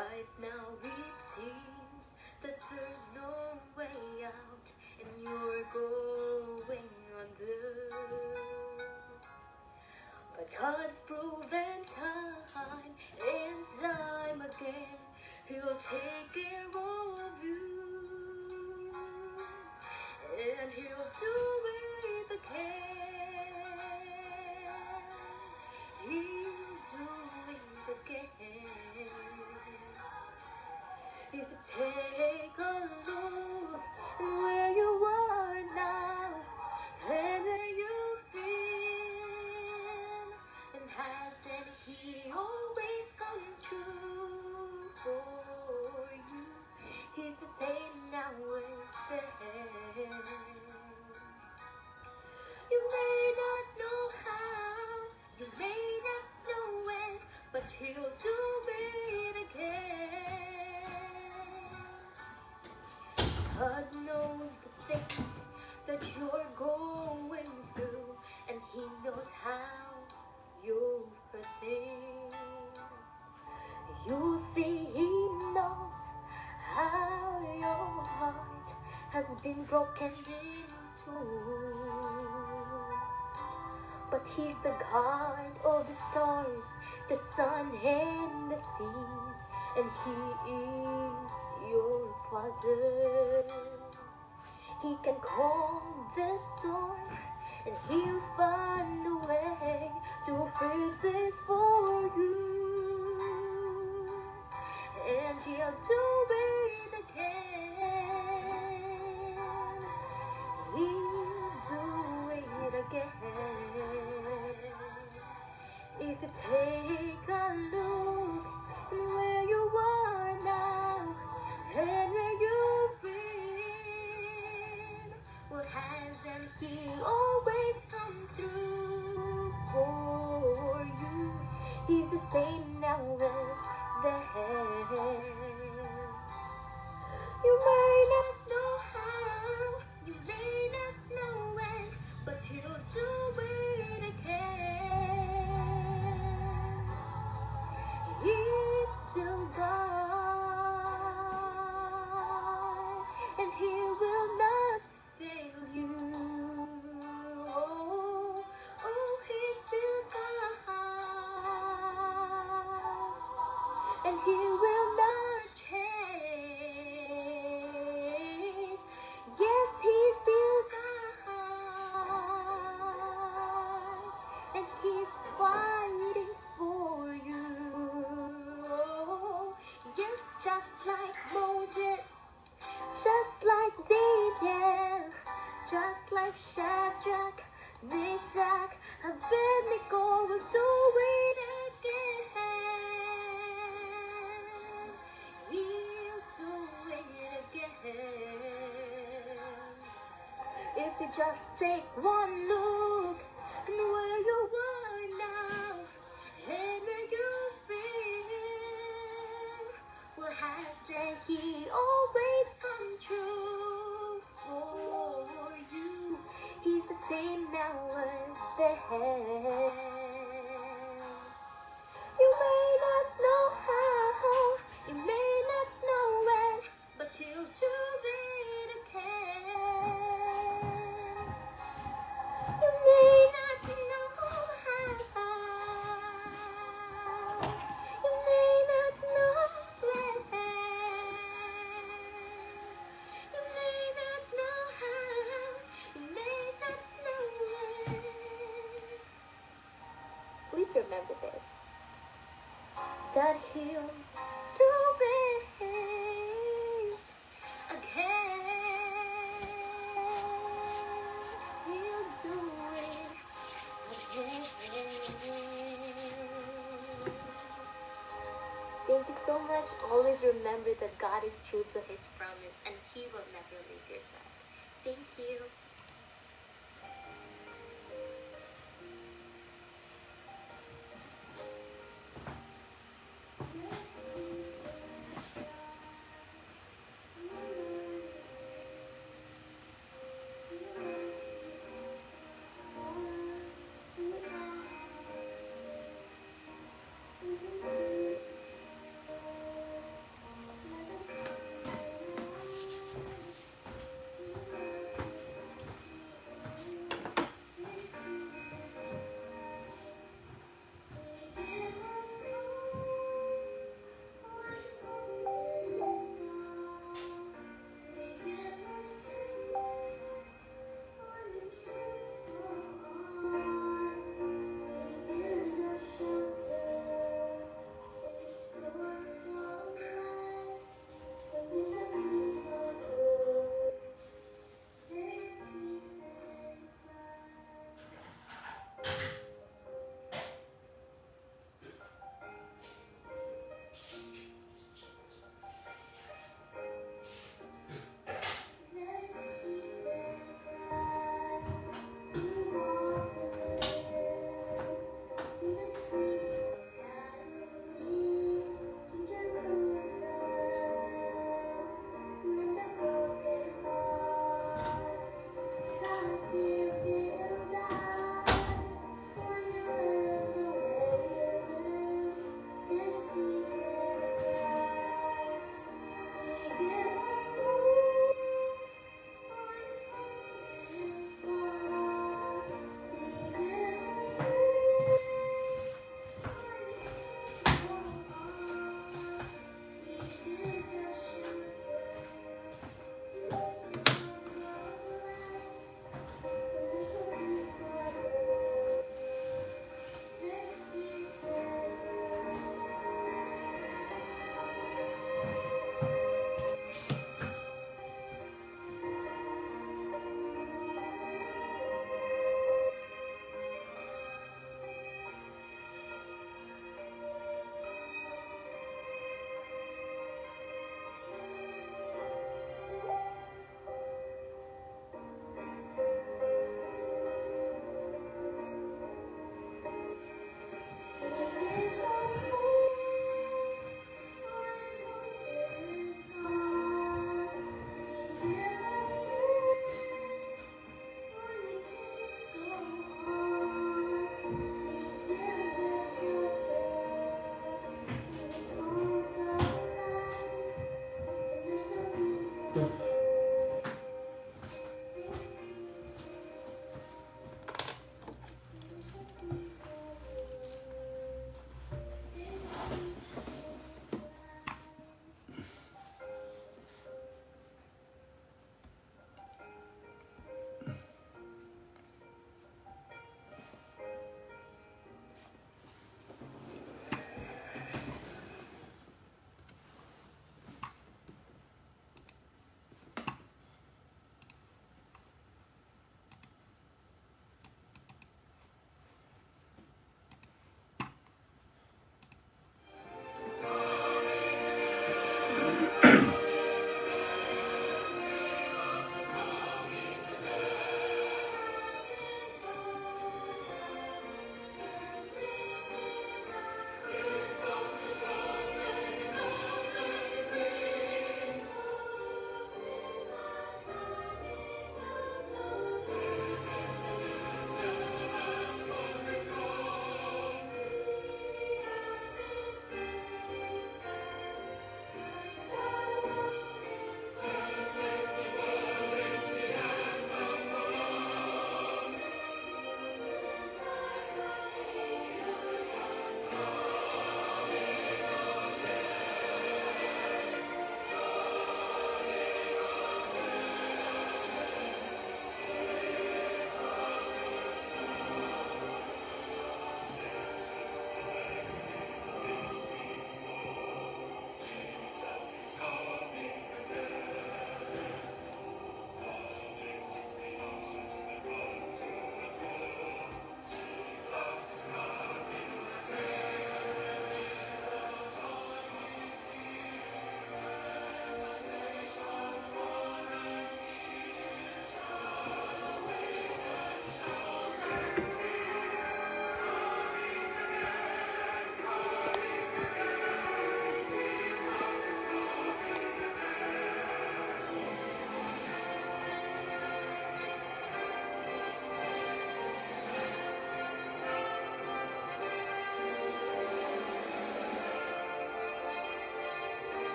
Right now it seems that there's no way out, and you're going under. But God's proven time and time again, He'll take care of you, and He'll do it again. He'll do it again. If you take a look where you are now and where you've been, and hasn't He always come true for you? He's the same now as then. You may not know how, you may not know when, but He'll do it again. God knows the things that you're going through, and He knows how you're hurting. You see, He knows how your heart has been broken into. But He's the God of the stars, the sun and the seas, and He is your Father. He can calm the storm, and He'll find a way to fix this for you. And He'll do it again. He'll do it again. If you take a look where you are now and where you've been, well, hasn't He always come through for you? He's the same now as then. You may not know how, you may not know when, but He'll do it again. He's still God, and He will not fail you. Oh, He's still God, and He will not change. Yes, He's still God, and He's fighting for you. Yes, just like Moses, just like Daniel, just like Shadrach, Meshach, Abednego will do it again. He'll do it again. If you just take one look and where you are now and where you've been, well, hasn't He always come true for you? He's the same now as then. You may not know how, you may not know when, but He'll do it again. You may not know how, you may not know when, you may not know how, you may not know when. Please remember this, that He'll do it again. He'll do it again. Thank you so much. Always remember that God is true to His promise, and He will never leave your side. Thank you.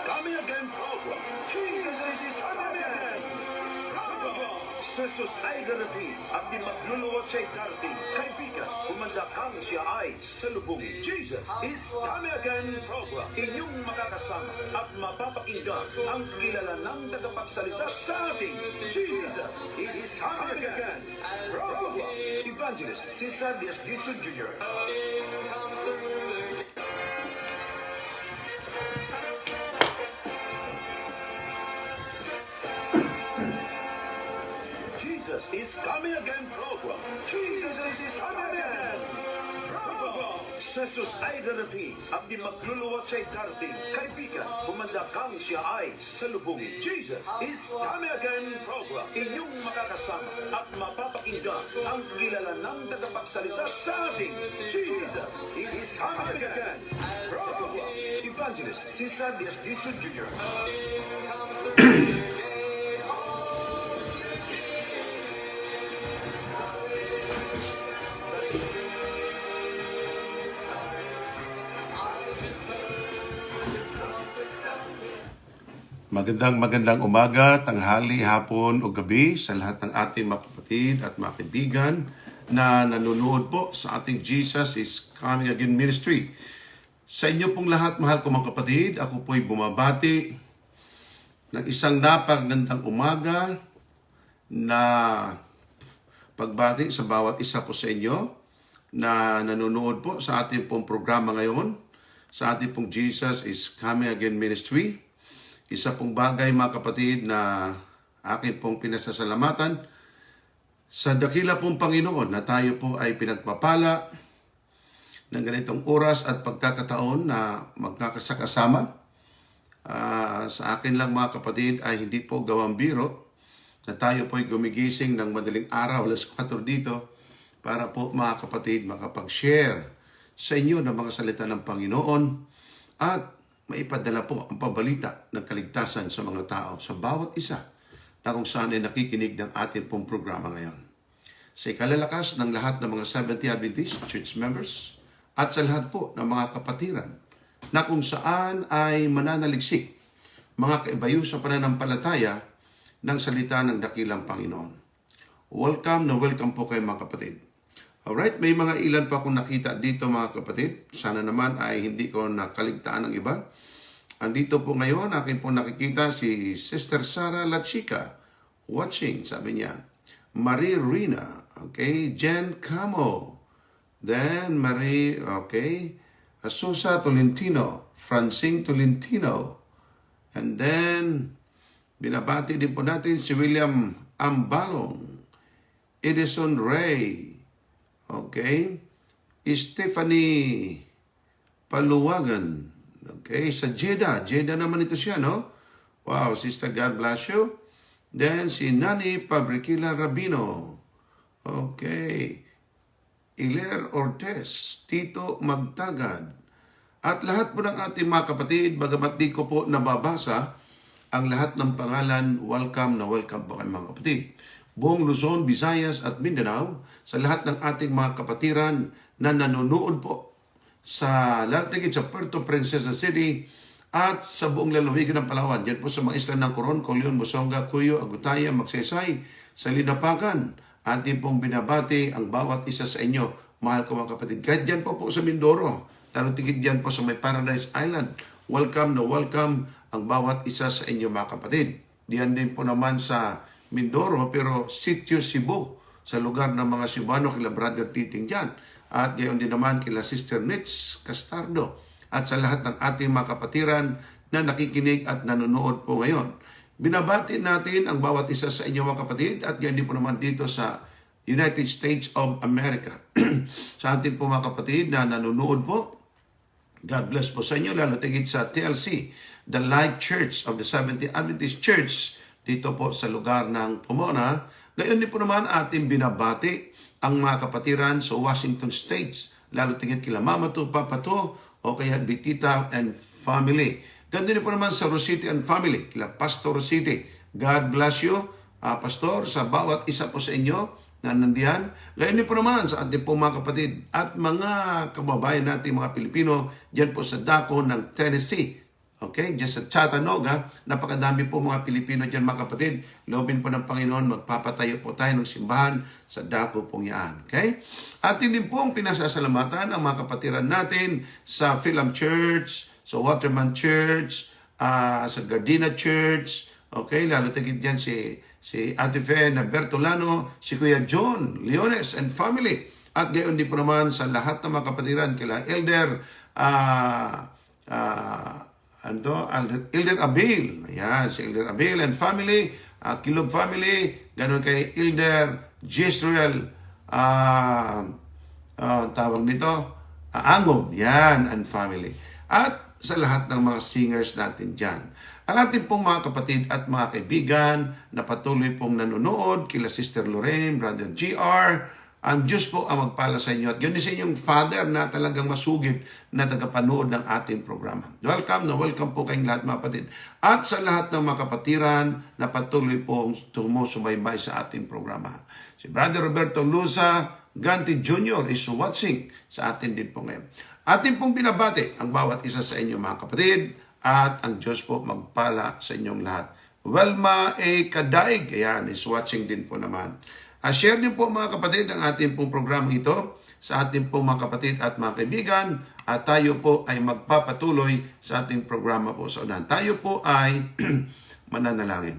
coming again program. Jesus is coming again. Program. Jesus ay darating at di magluluwat siya'y darating. Kaibigan, kumanda kang siya ay salubong. Jesus is coming again program. Inyong makakasama at mapapakinggan ang kilala ng tagapagsalita sa ating Jesus is coming again program. Evangelist Cesar Diaz Giso Jr. Jesus is coming again program. Jesus is coming again program. Jesus ay darating at di magluluwat siya'y darating. Kaibigan, kumanda kang siya ay salubong. Jesus is coming again program. Inyong makakasama at mapapakinggan ang kilala ng tagapagsalita sa ating Jesus is coming again program. Evangelist Cesar Diaz Giso Jr. Magandang umaga, tanghali, hapon o gabi sa lahat ng ating mga kapatid at mga kaibigan na nanonood po sa ating Jesus is Coming Again Ministry. Sa inyo pong lahat, mahal ko mga kapatid, ako po'y bumabati ng isang napakagandang umaga na pagbati sa bawat isa po sa inyo na nanonood po sa ating pong programa ngayon, sa ating pong Jesus is Coming Again Ministry. Isa pong bagay mga kapatid na akin pong pinasasalamatan sa dakila pong Panginoon na tayo po ay pinagpapala ng ganitong oras at pagkakataon na magkakasakasama. Sa akin lang mga kapatid ay hindi po gawang biro na tayo po ay gumigising ng madaling araw, alas 4 dito, para po mga kapatid makapag-share sa inyo ng mga salita ng Panginoon at maipadala po ang pabalita ng kaligtasan sa mga tao, sa bawat isa na kung saan ay nakikinig ng ating pong programa ngayon. Sa ikalalakas ng lahat ng mga Seventh-day Adventist Church members at sa lahat po ng mga kapatiran na kung saan ay mananaliksik mga kaibayo sa pananampalataya ng salita ng dakilang Panginoon. Welcome po kayo mga kapatid. Alright, may mga ilan pa akong nakita dito mga kapatid. Sana naman ay hindi ko nakaligtaan ng iba. Andito po ngayon, akin po nakikita si Sister Sara Lachica watching, sabi niya. Marie Rina, okay. Jen Camo. Then Marie, okay. Asusa Tolentino. Francine Tolentino. And then, binabati din po natin si William Ambalong. Edison Ray. Okay. Stephanie Paluwagan. Okay. Sa Jeddah. Jeddah naman ito siya, no? Wow, Sister, God bless you. Then, si Nani Pabrikila Rabino. Okay. Iler Ortez. Tito Magtagad. At lahat po ng ating mga kapatid, bagamat di ko po nababasa ang lahat ng pangalan, welcome po kayo mga kapatid. Buong Luzon, Visayas at Mindanao, sa lahat ng ating mga kapatiran na nanonood po sa Lartigit, sa Puerto Princesa City at sa buong lalawigan ng Palawan. Diyan po sa mga isla ng Coron, Colion, Bosonga, Cuyo, Agutaya, Magsaysay, sa Linapakan. Atin pong binabati ang bawat isa sa inyo, mahal ko mga kapatid. Kahit diyan po sa Mindoro, lalo tigit diyan po sa may Paradise Island. Welcome ang bawat isa sa inyo mga kapatid. Diyan din po naman sa Mindoro, pero Sitio Cebu, sa lugar ng mga Cebuano, kila Brother Titing dyan. At gayon din naman kila Sister Nitz Castardo. At sa lahat ng ating mga kapatiran na nakikinig at nanonood po ngayon. Binabati natin ang bawat isa sa inyo mga kapatid at gayon din po naman dito sa United States of America. Sa ating po mga kapatid na nanonood po, God bless po sa inyo, lalo tigit sa TLC, The Light Church of the Seventh-day Adventist Church, dito po sa lugar ng Pomona. Gayon din po naman ating binabati ang mga kapatiran sa Washington State, lalo tingin kila Mama to, Papa to, o kaya Bitita and family. Gayon din po naman sa Rosity and family, kila Pastor Rosity. God bless you, Pastor, sa bawat isa po sa inyo na nandiyan. Gayon din po naman sa ating po mga kapatid at mga kababayan natin mga Pilipino dyan po sa dako ng Tennessee. Okay? Just sa Chattanooga, napakadami po mga Pilipino dyan mga kapatid. Loobin po ng Panginoon, magpapatayo po tayo ng simbahan sa dako pong yan. Okay? At din pong pinasasalamatan ang mga kapatiran natin sa Philam Church, sa Waterman Church, sa Gardena Church. Okay? Lalo tigit dyan si Ate Fe na Bertolano, si Kuya John Leones and family. At gayon din po naman sa lahat ng mga kapatiran, kila Elder Elder Abil. Ayan, si Elder Abil and family, Kilog family, ganun kay Elder Jesruel, tawag nito, Angob, yan, and family. At sa lahat ng mga singers natin dyan. Ang ating pong mga kapatid at mga kaibigan na patuloy pong nanonood, kila Sister Lorraine, Brother GR, ang Diyos po ang magpala sa inyo at yun sa inyong Father na talagang masugid na tagapanood ng ating programa. Welcome po kayong lahat mga kapatid. At sa lahat ng mga kapatiran na patuloy pong sumusubaybay sa ating programa. Si Brother Roberto Luza Ganti Jr. is watching sa atin din po ngayon. Atin pong binabati ang bawat isa sa inyo mga kapatid at ang Diyos po magpala sa inyong lahat. Welma A. Kadaig, ayan, is watching din po naman. Share din po mga kapatid ang ating pong programa ito sa ating pong mga kapatid at mga kaibigan at tayo po ay magpapatuloy sa ating programa po sa unahan. Tayo po ay mananalangin.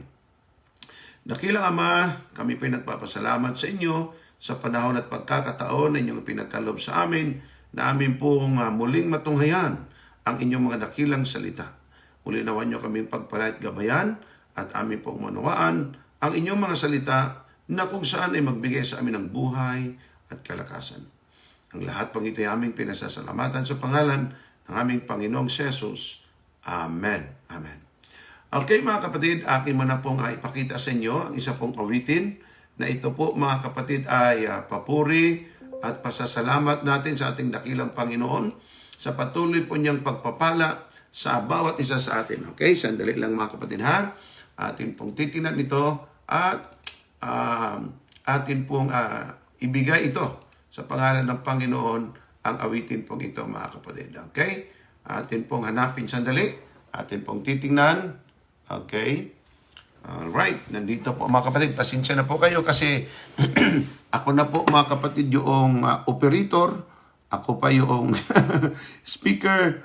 Dakilang Ama, kami po ay nagpapasalamat sa inyo sa panahon at pagkakataon na inyong pinagkalob sa amin na amin pong muling matunghayan ang inyong mga dakilang salita. Muli nawan nyo kami pagpalayat gabayan at amin pong manawaan ang inyong mga salita na kung saan ay magbigay sa amin ng buhay at kalakasan. Ang lahat pang ito ay aming pinasasalamatan sa pangalan ng aming Panginoong Jesus. Amen. Amen. Okay mga kapatid, akin mo na pong ipakita sa inyo ang isa pong awitin na ito po mga kapatid ay papuri at pasasalamat natin sa ating dakilang Panginoon sa patuloy po niyang pagpapala sa bawat isa sa atin. Okay, sandali lang mga kapatid ha. Atin pong titinan ito at atin pong ibigay ito sa pangalan ng Panginoon ang awitin pong ito mga kapatid. Okay? Atin pong hanapin sandali. Atin pong titingnan. Okay? Alright. Nandito po mga kapatid. Pasensya na po kayo kasi ako na po mga kapatid yung operator. Ako pa yung speaker.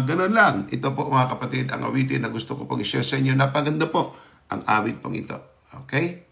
Ganun lang. Ito po mga kapatid ang awitin na gusto ko pong i-share sa inyo. Napaganda po ang awit pong ito. Okay?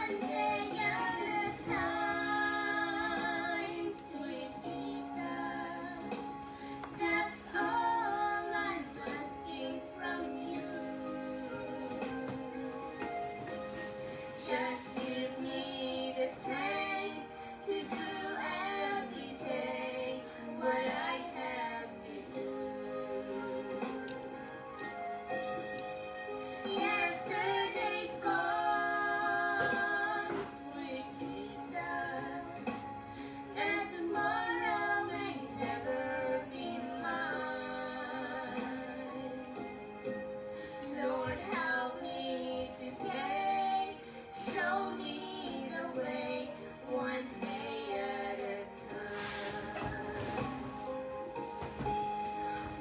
One day at a time, sweet Jesus. That's all I'm asking from you. Just give me the strength to do every day what I have to do. Yesterday's gone, sweet Jesus, and tomorrow may never be mine. Lord, help me today, show me the way, one day at a time.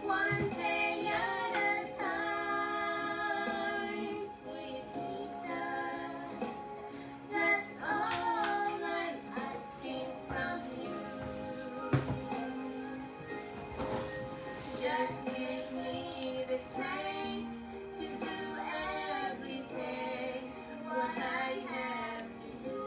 One day at a time, sweet Jesus. That's all I'm asking from you. Just give me the strength to do every day what I have to do.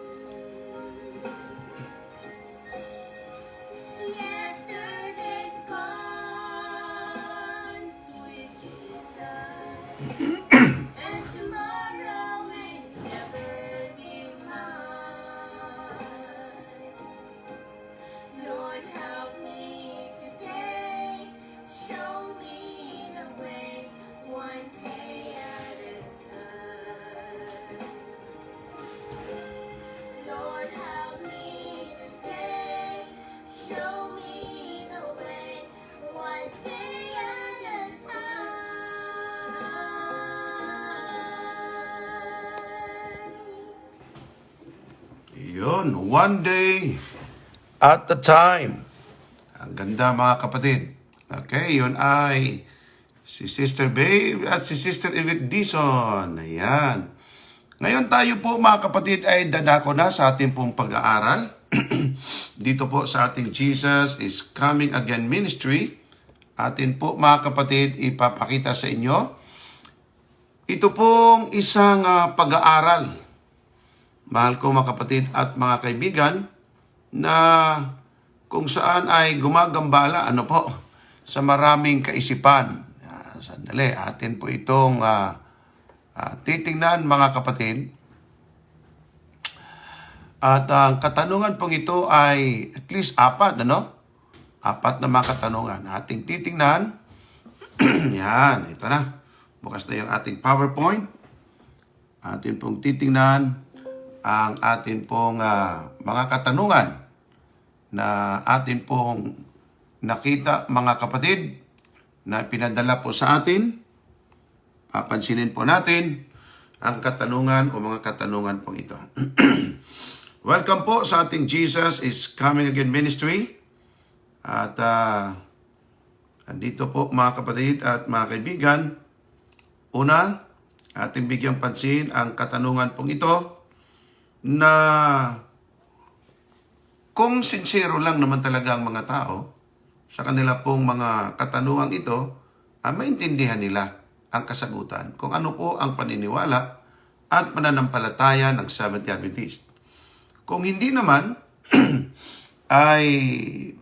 Yesterday's gone, sweet Jesus, and tomorrow may never be mine. Lord, help me today, show me the way, one day at a time. Lord, help me today, show me the way, one day at a time. Yun, one day at a time. Ang ganda mga kapatid. Okay, yun ay si Sister Babe at si Sister Yvette Dizon. Ayan. Ngayon tayo po mga kapatid ay dadako na sa ating pong pag-aaral. Dito po sa ating Jesus is Coming Again Ministry. Atin po mga kapatid ipapakita sa inyo. Ito pong isang pag-aaral. Mahal ko mga kapatid at mga kaibigan na kung saan ay gumagambala sa maraming kaisipan. Sandali, atin po itong titingnan mga kapatid. At ang katanungan pong ito ay at least apat, Apat na mga katanungan. Ating titingnan. Yan, ito na. Bukas na yung ating PowerPoint. Atin pong titingnan ang atin pong mga katanungan na atin pong nakita mga kapatid na pinadala po sa atin. Papansinin po natin ang katanungan o mga katanungan pong ito. Welcome po sa ating Jesus is Coming Again Ministry. At andito po mga kapatid at mga kaibigan. Una, ating bigyang pansin ang katanungan pong ito na kung sincero lang naman talaga ang mga tao sa kanila pong mga katanungan ito, maintindihan nila ang kasagutan kung ano po ang paniniwala at pananampalataya ng Seventh-day Adventist. Kung hindi naman, ay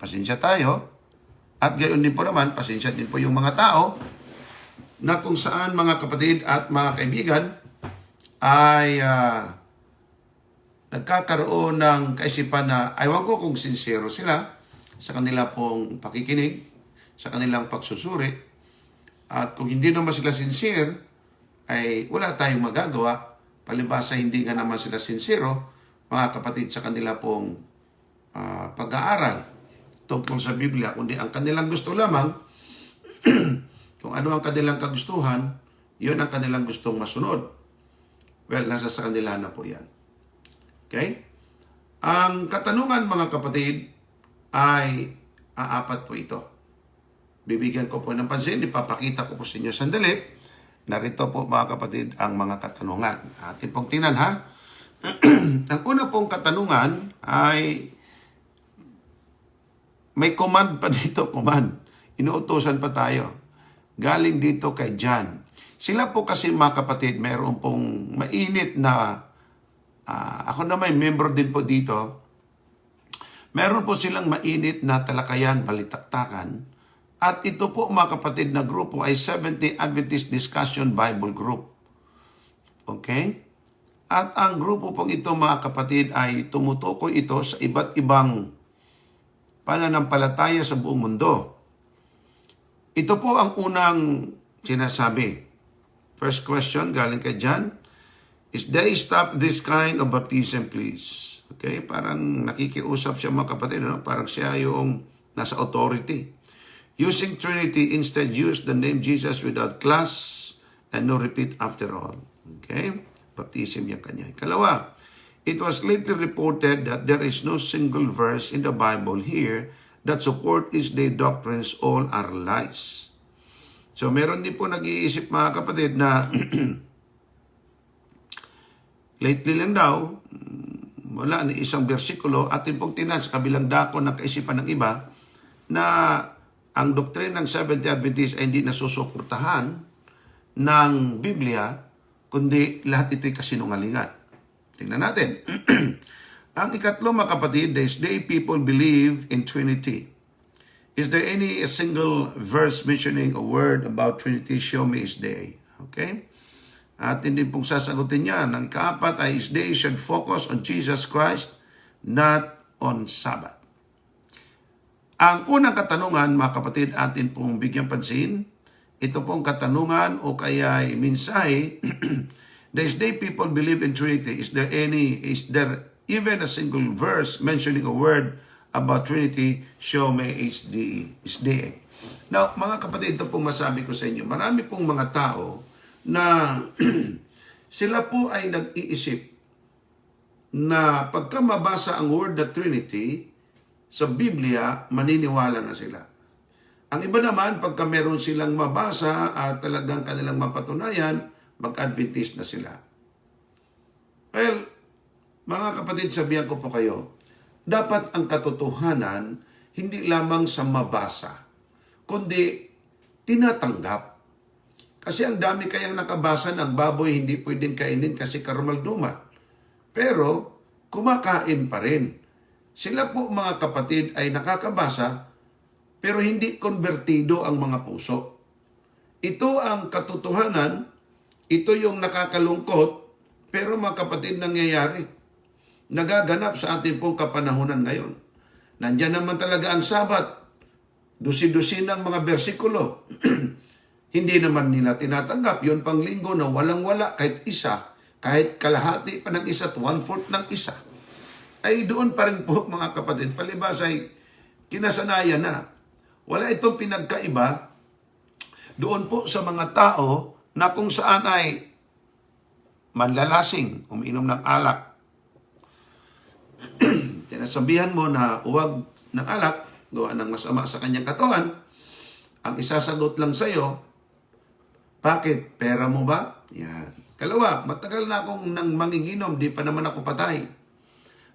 pasensya tayo at gayon din po naman, pasensya din po yung mga tao na kung saan mga kapatid at mga kaibigan ay nagkakaroon ng kaisipan na aywan ko kung sincero sila sa kanila pong pakikinig, sa kanilang pagsusuri. At kung hindi naman sila sincere, ay wala tayong magagawa. Palibhasa hindi nga naman sila sincero, mga kapatid, sa kanila pong pag-aaral tungkol sa Biblia. Kundi ang kanilang gusto lamang, kung ano ang kanilang kagustuhan, yun ang kanilang gustong masunod. Well, nasa sa kanila na po yan. Okay? Ang katanungan mga kapatid ay apat po ito. Bibigyan ko po ng pansin, ipapakita ko po sa inyo sandali. Narito po mga kapatid ang mga katanungan. Atin pong tingnan ha. Ang una pong katanungan ay may command pa dito, command. Inuutosan pa tayo. Galing dito kay John. Sila po kasi mga kapatid, mayroon pong mainit na Ako na may member din po dito. Meron po silang mainit na talakayan, balitaktakan. At ito po mga kapatid na grupo ay Seventh-day Adventist Discussion Bible Group. Okay? At ang grupo pong ito mga kapatid ay tumutukoy ito sa iba't ibang pananampalataya sa buong mundo. Ito po ang unang sinasabi. First question, galing kay John. Is they stop this kind of baptism, please? Okay, parang nakikiusap siya mga kapatid, no? Parang siya yung nasa authority. Using Trinity, instead use the name Jesus without class and no repeat after all. Okay, baptism yung kanya. Kalawa, it was lately reported that there is no single verse in the Bible here that support East-day doctrines, all are lies. So meron din po nag-iisip mga kapatid na lately lang daw, wala ni isang bersikulo, atin pong tinan sa kabilang dako ng kaisipan ng iba na ang doktrin ng Seventh-day Adventist ay hindi nasusuportahan ng Biblia, kundi lahat ito'y kasinungalingan. Tingnan natin. Ang ikatlo mga kapatid, these day people believe in Trinity. Is there any a single verse mentioning a word about Trinity? Show me is day. Okay? At hindi pong sasagutin niya. Ang ikaapat ay is day should focus on Jesus Christ, not on Sabbath. Ang unang katanungan, mga kapatid, atin pong bigyan pansin, ito pong katanungan o kaya mensahe, these day people believe in Trinity. Is there even a single verse mentioning a word about Trinity? Show me is day. Now, mga kapatid, ito pong masabi ko sa inyo. Marami pong mga tao na sila po ay nag-iisip na pagka mabasa ang word na Trinity sa Biblia, maniniwala na sila. Ang iba naman, pagka meron silang mabasa at talagang kanilang mapatunayan, mag-Adventist na sila. Well, mga kapatid, sabihan ko po kayo, dapat ang katotohanan hindi lamang sa mabasa, kundi tinatanggap. Kasi ang dami kayang nakabasa ng baboy hindi pwedeng kainin kasi karumaldumal. Pero kumakain pa rin. Sila po mga kapatid ay nakakabasa pero hindi konbertido ang mga puso. Ito ang katotohanan, ito yung nakakalungkot, pero mga kapatid nangyayari. Nagaganap sa ating pong kapanahunan ngayon. Nandiyan naman talaga ang Sabat. Dusi-dusi ng mga bersikulo. Hindi naman nila tinatanggap. Yun pang linggo na walang-wala kahit isa, kahit kalahati pa ng isa at 1/4 ng isa. Ay doon pa rin po mga kapatid, palibas ay kinasanayan na. Wala itong pinagkaiba doon po sa mga tao na kung saan ay manlalasing, umiinom ng alak. Tinasabihan mo na huwag ng alak, gawa ng masama sa kanyang katawan. Ang isasagot lang sa'yo, bakit? Pera mo ba? Yan. Kalawa, matagal na akong nang manginginom, di pa naman ako patay.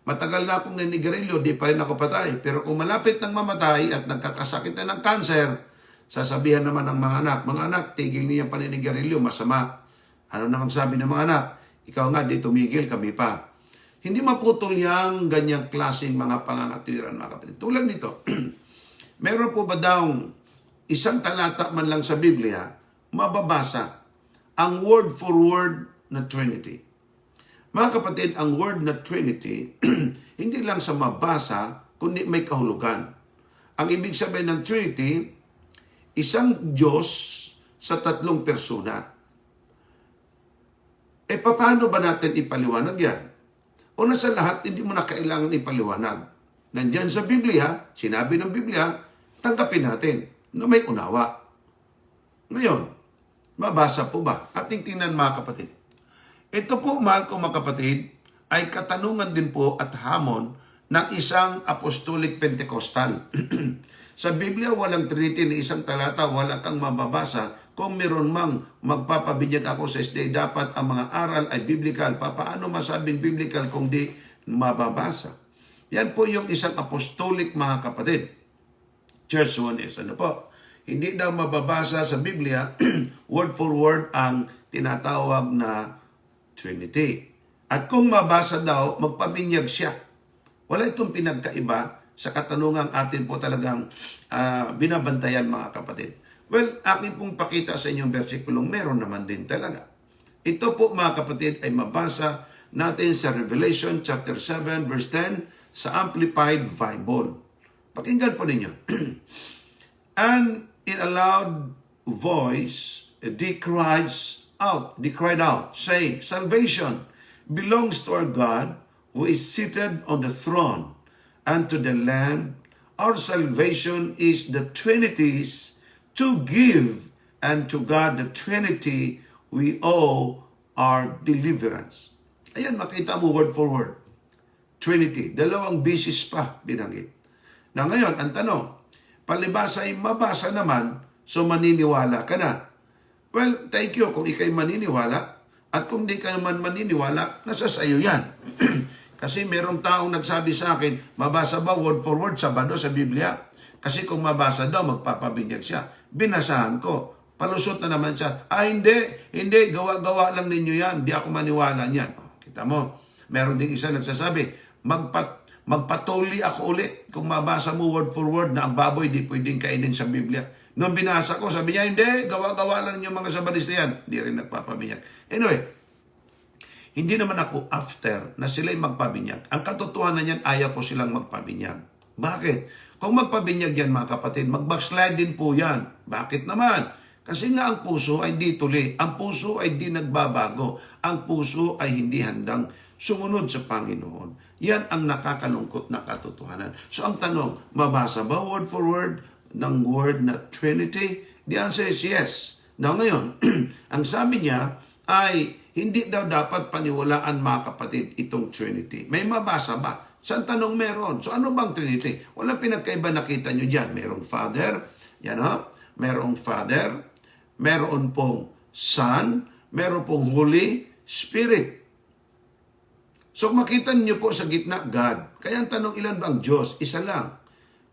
Matagal na akong nanigarilyo, di pa rin ako patay. Pero kung malapit ng mamatay at nagkakasakit na ng cancer, sasabihan naman ng mga anak, tigil niya paninigarilyo, masama. Ano namang sabi ng mga anak? Ikaw nga, di tumigil, kami pa. Hindi maputol yang ganyang klaseng mga pangangatiran, mga kapatid. Tulad nito, meron po ba daw isang talata man lang sa Biblia, mababasa ang word for word na Trinity. Mga kapatid, ang word na Trinity, hindi lang sa mabasa, kundi may kahulugan. Ang ibig sabihin ng Trinity, isang Diyos sa 3 persona. Paano ba natin ipaliwanag yan? Una sa lahat, hindi mo na kailangan ipaliwanag. Nandyan sa Biblia, sinabi ng Biblia, tanggapin natin na may unawa. Ngayon, mabasa po ba? Ating tingnan mga kapatid. Ito po, mahal ko mga kapatid, ay katanungan din po at hamon ng isang apostolic Pentecostal. Sa Biblia, walang Trinity na isang talata, wala kang mababasa. Kung meron mang magpapabinyag ako sa SD, dapat ang mga aral ay biblical. Paano masabing biblical kung di mababasa? Yan po yung isang apostolic mga kapatid. Church one is, ano po? Hindi daw mababasa sa Biblia, word for word ang tinatawag na Trinity. At kung mabasa daw, magpabinyag siya. Wala itong pinagkaiba sa katanungang atin po talagang binabantayan, mga kapatid. Well, akin pong pakita sa inyong versikulong, meron naman din talaga. Ito po, mga kapatid, ay mabasa natin sa Revelation chapter 7 verse 10 sa Amplified Bible. Pakinggan po ninyo. And in a loud voice, they cried out, saying, Salvation belongs to our God, who is seated on the throne, and to the Lamb. Our salvation is the Trinity's to give, and to God the Trinity we owe our deliverance. Ayan, makita mo word for word. Trinity. Dalawang bisis pa binanggit. Na ngayon, ang tanong, palibasa ay mabasa naman, so maniniwala ka na. Well, thank you kung ikay maniniwala, at kung di ka naman maniniwala, nasa sayo yan. Kasi merong taong nagsabi sa akin, mabasa ba word for word Sabado sa Biblia? Kasi kung mabasa daw, magpapabinyag siya. Binasahan ko. Palusot na naman siya. Hindi, gawa-gawa lang ninyo yan. Di ako maniwala niyan. Kita mo, meron ding isa nagsasabi, magpatuli ako uli kung mabasa mo word for word na ang baboy di pwedeng kainin sa Biblia. Nung binasa ko, sabi niya, hindi, gawa-gawa lang yung mga Sabadista yan. Hindi rin nagpapabinyag. Anyway, hindi naman ako after na sila'y magpabinyag. Ang katotohanan niyan, ayaw ko silang magpabinyag. Bakit? Kung magpabinyag yan, mga kapatid, mag-backslide din po yan. Bakit naman? Kasi nga ang puso ay di tuli. Ang puso ay di nagbabago. Ang puso ay hindi handang sumunod sa Panginoon. Yan ang nakakalungkot na katotohanan. So ang tanong, mabasa ba word for word ng word na Trinity? The answer is yes. Now ngayon, ang sabi niya ay hindi daw dapat paniwalaan, mga kapatid, itong Trinity. May mabasa ba? Saan tanong meron? So ano bang Trinity? Walang pinagkaiba, nakita nyo dyan. Merong Father, yan o, merong Father, meron pong Son, meron pong Holy Spirit. So makita niyo po sa gitna, God. Kaya ang tanong, ilan bang Diyos? Isa lang.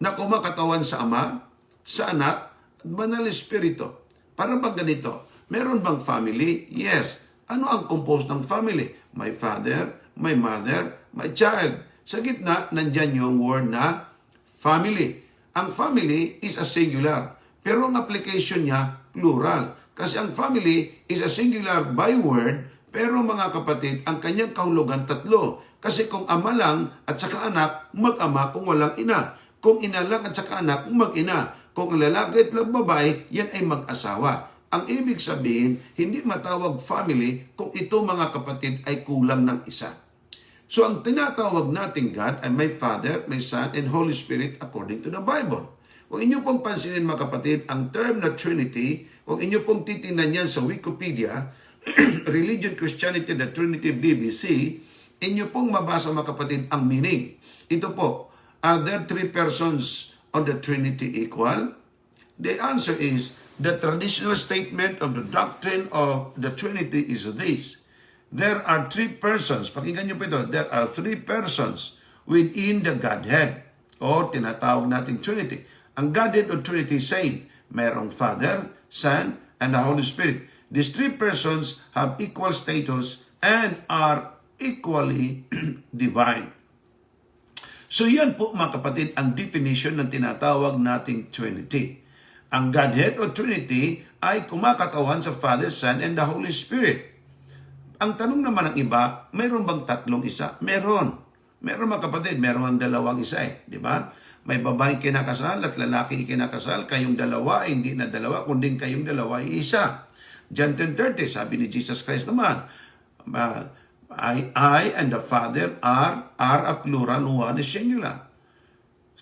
Na kumakatawan sa Ama, sa Anak, at Banal Espiritu. Para bang ganito? Meron bang family? Yes. Ano ang compose ng family? My father, my mother, my child. Sa gitna, nandyan yung word na family. Ang family is a singular. Pero ang application niya, plural. Kasi ang family is a singular by word, pero mga kapatid, ang kanyang kahulugan tatlo. Kasi kung ama lang at saka anak, mag-ama kung walang ina. Kung ina lang at saka anak, mag-ina. Kung lalaki at babae, yan ay mag-asawa. Ang ibig sabihin, hindi matawag family kung ito, mga kapatid, ay kulang ng isa. So ang tinatawag nating God ay may Father, may Son, and Holy Spirit according to the Bible. Kung inyo pong pansinin, mga kapatid, ang term na Trinity, kung inyo pong titingnan yan sa Wikipedia, Religion, Christianity, the Trinity, BBC, inyo pong mabasa, mga kapatid, ang meaning. Ito po, are there three persons on the Trinity equal? The answer is, the traditional statement of the doctrine of the Trinity is this. There are three persons. Pakinggan niyo po ito. There are three persons within the Godhead. O tinatawag natin Trinity. Ang Godhead o Trinity is saying, merong Father, Son, and the Holy Spirit. These three persons have equal status and are equally divine. So yan po, mga kapatid, ang definition ng tinatawag nating Trinity. Ang Godhead o Trinity ay kumakatawan sa Father, Son, and the Holy Spirit. Ang tanong naman ng iba, mayroon bang tatlong isa? Meron. Meron, mga kapatid, meron ang dalawang isa eh. Di ba? May babaeng kinakasal at lalaki kinakasal. Kayong dalawa ay hindi na dalawa, kundi kayong dalawa ay isa. John 10:30, sabi ni Jesus Christ naman, I and the Father are a plural, one is singular.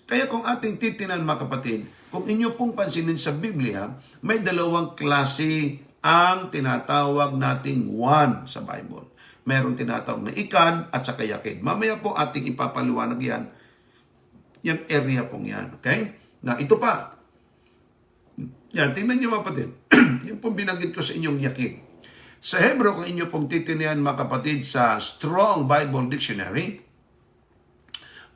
Kaya kung ating titinan, mga kapatid, kung inyo pong pansinin sa Biblia, may dalawang klase ang tinatawag nating one sa Bible. Meron tinatawag na ikan at saka yakid. Mamaya po ating ipapaliwanag yan, yung area pong yan. Okay? Na ito pa. Yan, tingnan nyo, mga kapatid. Yung pong binanggit ko sa inyong yakid. Sa Hebrew, kung inyo pong titinihan, mga kapatid, sa Strong Bible Dictionary,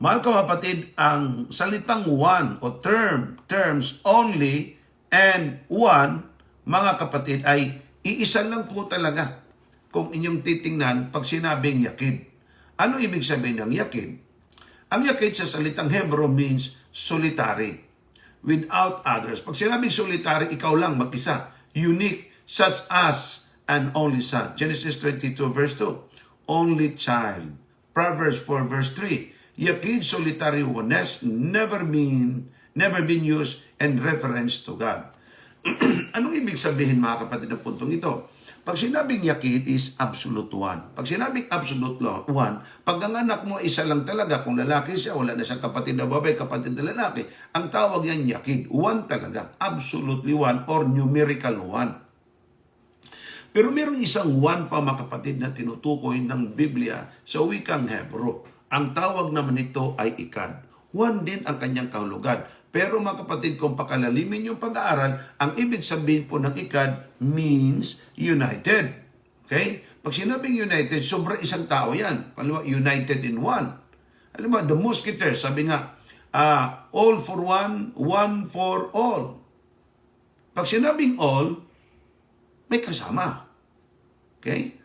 mahal ka, kapatid, ang salitang one o terms only and one, mga kapatid, ay iisa lang po talaga. kung inyong titingnan pag sinabing yakid. Ano ibig sabihin ng yakid? Ang yakid sa salitang Hebrew means solitary, without others. Pag sinabing solitary, ikaw lang, mag-isa. Unique, such as an only son. Genesis 22 verse 2. Only child. Proverbs 4 verse 3. Yakid, solitary oneness, never been used in reference to God. Anong ibig sabihin, mga kapatid, ng puntong ito? Pag sinabing yakid is absolute one. Pag sinabing absolute one, pag ang anak mo isa lang talaga, kung lalaki siya, wala na siyang kapatid na babae, kapatid na lalaki, ang tawag yan yakid. One talaga. Absolutely one or numerical one. Pero mayroong isang one pa, mga kapatid, na tinutukoy ng Biblia sa wikang Hebrew. Ang tawag naman nito ay ikad. One din ang kanyang kahulugan. Pero mga kapatid, kung pakalalimin yung pag-aaral, ang ibig sabihin po ng ikad means united. Okay? Pag sinabing united, sobra isang tao yan. Alam mo, united in one. Alam mo, the Musketeers, sabi nga, all for one, one for all. Pag sinabing all, may kasama. Okay?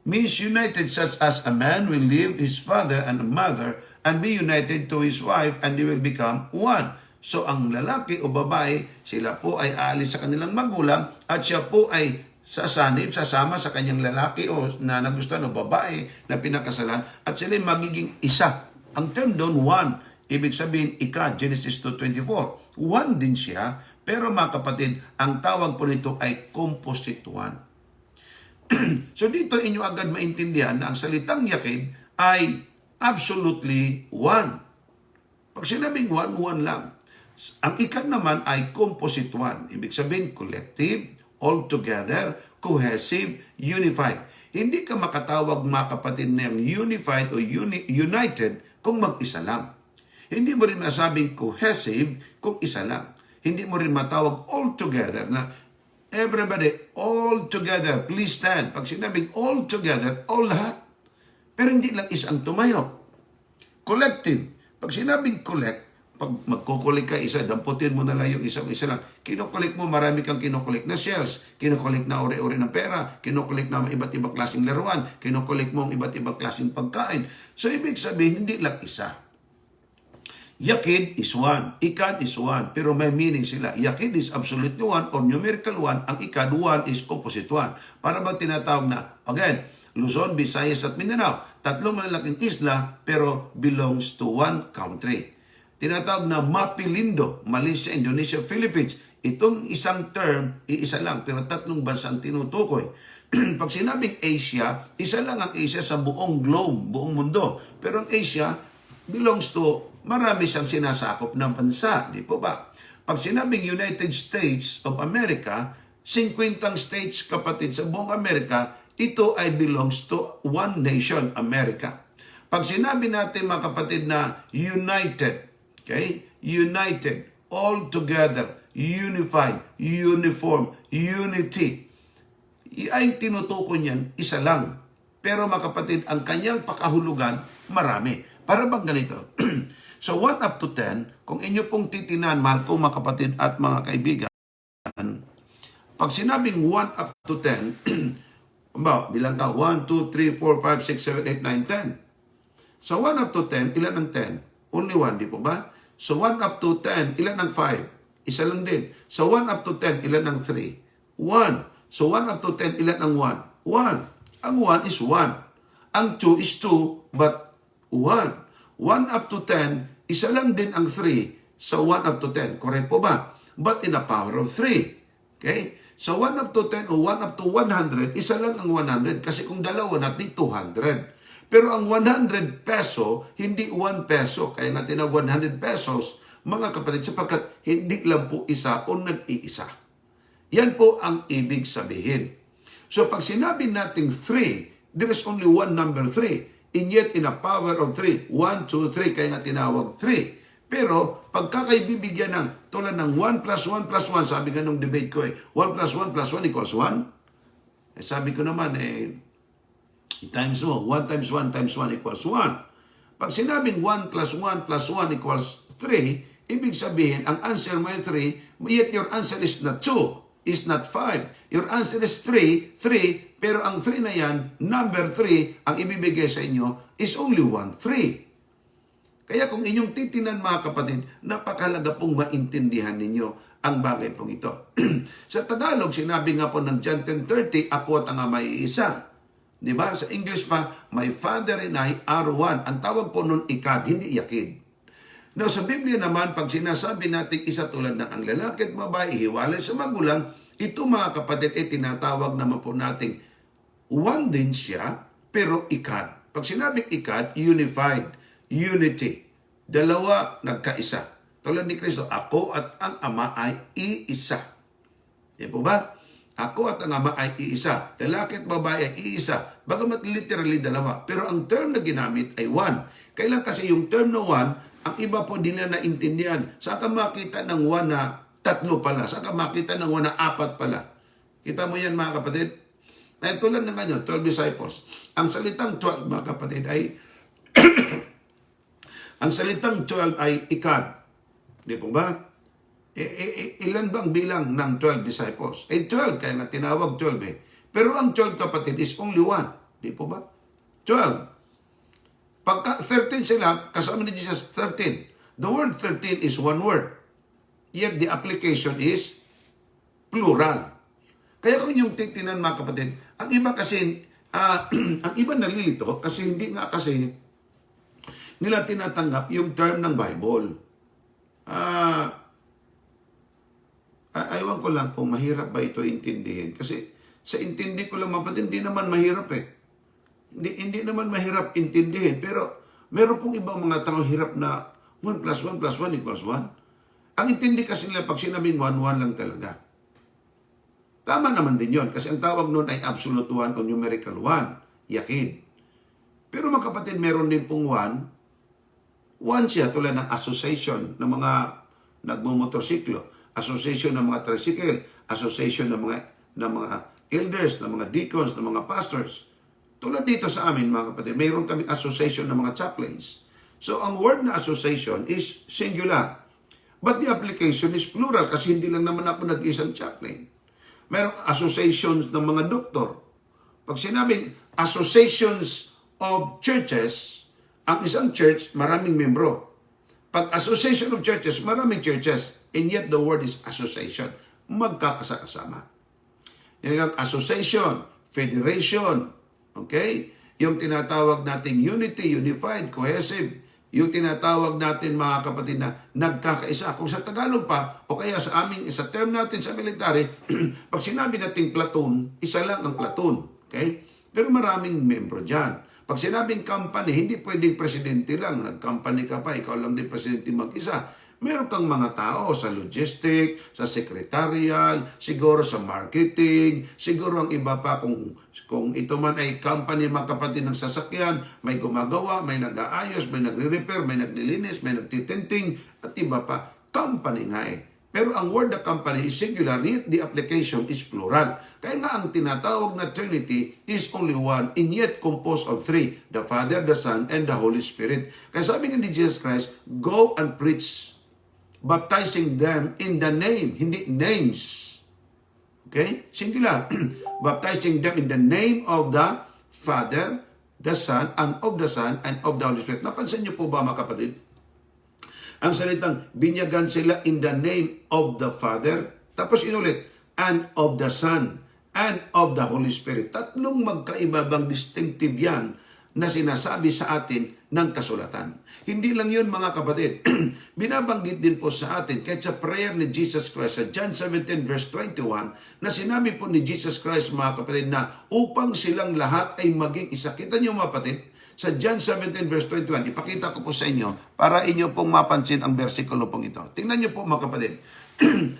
Means united such as a man will leave his father and mother and be united to his wife and they will become one. So ang lalaki o babae, sila po ay aalis sa kanilang magulang at siya po ay sasama sa kanyang lalaki o na nagustuhan o babae na pinakasalan at sila ay magiging isa. Ang term doon, one. Ibig sabihin, ika, Genesis 2:24. One din siya, pero mga kapatid, ang tawag po nito ay composite one. So dito inyo agad maintindihan na ang salitang yakid ay absolutely one. Pag sinabing one, one lang. Ang ikad naman ay composite one. Ibig sabihin collective, altogether, cohesive, unified. Hindi ka makatawag, mga kapatid, ng unified o united kung mag-isa lang. Hindi mo rin masabing cohesive kung isa lang. Hindi mo rin matawag altogether na everybody, all together, please stand. Pag sinabing all together, all lahat. Pero hindi lang isang tumayo. Collective. Pag sinabing collect, pag magkukulik ka isa, damputin mo na lang yung isa lang. Kinukulik mo, marami kang kinukulik na shells. Kinukulik na uri-uri ng pera. Kinukulik na iba't ibang klaseng laruan. Kinukulik mo ang iba't ibang klaseng pagkain. So, ibig sabihin, hindi lang isa. Yakid is one. Ikad is one. Pero may meaning sila. Yakid is absolute one or numerical one. Ang ikad, one is composite one. Para ba tinatawag na, again, Luzon, Visayas at Mindanao. Tatlong malalaking isla pero belongs to one country. Tinatawag na Mapilindo, Malaysia, Indonesia, Philippines. Itong isang term, iisa lang, pero tatlong bansang tinutukoy. Pag sinabing Asia, isa lang ang Asia sa buong globe, buong mundo. Pero ang Asia belongs to marami siyang sinasakop ng bansa, di po ba? Pag sinabing United States of America, 50 states, kapatid, sa buong Amerika, ito ay belongs to one nation, America. Pag sinabi natin, mga kapatid, na united, okay? United, all together, unified, uniform, unity. Ay tinutukoy niyan, isa lang. Pero mga kapatid, ang kanyang pakahulugan, marami. Para bang ganito? So 1 up to 10, kung inyo pong titinan, mahal ko mga kapatid at mga kaibigan, pag sinabing 1 up to 10, bilang ka, 1, 2, 3, 4, 5, 6, 7, 8, 9, 10. So 1 up to 10, ilan ang 10? Only 1, di po ba? So 1 up to 10, ilan ang 5? Isa lang din. So 1 up to 10, ilan ang 3? 1. So 1 up to 10, ilan ang 1? 1. Ang 1 is 1. Ang 2 is 2, but 1. 1 up to 10, isa lang din ang 3 sa 1 up to 10. Correct po ba? But in a power of 3. Okay? So 1 up to 10 o 1 up to 100, isa lang ang 100. Kasi kung dalawa natin, 200. Pero ang 100 peso, hindi 1 peso. Kaya nga tinawag 100 pesos, mga kapatid, sapagkat hindi lang po isa o nag-iisa. Yan po ang ibig sabihin. So pag sinabi natin 3, there is only one number 3. And yet in a power of 3, 1, 2, 3, kaya nga tinawag 3. Pero pagka kayo bibigyan ng tulad ng 1 plus 1 plus 1, sabi nga nung debate ko 1 plus 1 plus 1 equals 1. Sabi ko naman times mo, 1 times 1 times 1 equals 1. Pag sinabing 1 plus 1 plus 1 equals 3, ibig sabihin, ang answer mo ay 3, yet your answer is not 2. is not 5. Your answer is 3, pero ang 3 na yan, number 3, ang ibibigay sa inyo is only 1, 3. Kaya kung inyong titinan mga kapatid, napakahalaga pong maintindihan ninyo ang bagay pong ito. Sa Tagalog, sinabi nga po ng John 10:30, ako at ang Ama ay isa. Di ba? Sa English pa, my Father and I are one. Ang tawag po nun ikad, hindi yakid. Now, sa Biblia naman, pag sinasabi natin isa tulad ng ang lalaki at babae, hiwalay sa magulang, ito mga kapatid, tinatawag naman po nating one din siya, pero ikad. Pag sinabing ikad, unified, unity. Dalawa, nagkaisa. Tulad ni Kristo, ako at ang Ama ay iisa. Di po ba? Ako at ang Ama ay iisa. Lalaki at babae ay iisa. Bagamat literally dalawa. Pero ang term na ginamit ay one. Kailan kasi yung term na one, ang iba po din na naintindihan. Saan ka makita ng one na 3 pala? Saan ka makita ng one na 4 pala? Kita mo yan mga kapatid? Ay, tulad ng ganyan, 12 disciples. Ang salitang 12 mga kapatid ay ang salitang 12 ay ikad. Di po ba? Ilan bang bilang ng 12 disciples? 12, kaya nga tinawag 12 eh. Pero ang 12 kapatid is only 1. Di po ba? 12. Pagka 13 sila, kasama ni Jesus 13. The word 13 is one word. Yet the application is plural. Kaya kung yung titinan mga kapatid, ang iba kasi, ang iba nalilito kasi hindi nga kasi nila tinatanggap yung term ng Bible. Aywan ko lang kung mahirap ba ito intindihin. Kasi sa intindi ko lang mapatid, hindi naman mahirap eh. Hindi naman mahirap intindihin. Pero meron pong ibang mga tao hirap na 1 plus 1 plus 1 equals 1. Ang intindi kasi nila pag sinabing 1, 1 lang talaga. Tama naman din yon kasi ang tawag nun ay absolute 1 o numerical 1. Yakid. Pero mga kapatid, meron din pong 1 siya tulad ng association ng mga nagmumotorsiklo, association ng mga tricycle, association ng mga elders, ng mga deacons, ng mga pastors. Tulad dito sa amin mga kapatid, mayroon kami association ng mga chaplains. So ang word na association is singular. But the application is plural kasi hindi lang naman ako nag-isang chaplain. Mayroong associations ng mga doktor. Pag sinabing associations of churches, ang isang church, maraming membro. Pag association of churches, maraming churches. And yet the word is association. Magkakasakasama. Yan ang association, federation, okay? Yung tinatawag nating unity, unified, cohesive. Yung tinatawag natin mga kapatid na nagkakaisa. Kung sa Tagalog pa, o kaya sa term natin sa military, pag sinabi nating platoon, isa lang ang platoon. Okay? Pero maraming membro dyan. Pag sinabing company, hindi pwedeng presidente lang. Nag-company ka pa, ikaw lang din presidente mag-isa. Meron kang mga tao sa logistic, sa secretarial, siguro sa marketing, siguro ang iba pa kung ito man ay company mga kapatid ng sasakyan, may gumagawa, may nag-aayos, may nagre-repair, may naglilinis, may nagtitinting, at iba pa, company nga eh. Pero ang word na company is singular, yet the application is plural. Kaya nga ang tinatawag na Trinity is only one, and yet composed of 3, the Father, the Son, and the Holy Spirit. Kaya sabi nga ni Jesus Christ, go and preach, baptizing them in the name, hindi names. Okay? Singular. Baptizing them in the name of the Father, the Son, and of the Son, and of the Holy Spirit. Napansin niyo po ba mga kapatid? Ang salitang binyagan sila in the name of the Father, tapos inulit, and of the Son, and of the Holy Spirit. Tatlong magkaibabang distinctive yan na sinasabi sa atin ng kasulatan. Hindi lang yun mga kapatid. Binabanggit din po sa atin kahit sa prayer ni Jesus Christ sa John 17 verse 21 na sinabi po ni Jesus Christ mga kapatid na upang silang lahat ay maging isa. Kita niyo mga kapatid, sa John 17 verse 21, ipakita ko po sa inyo para inyo pong mapansin ang versikulo pong ito. Tingnan niyo po mga kapatid.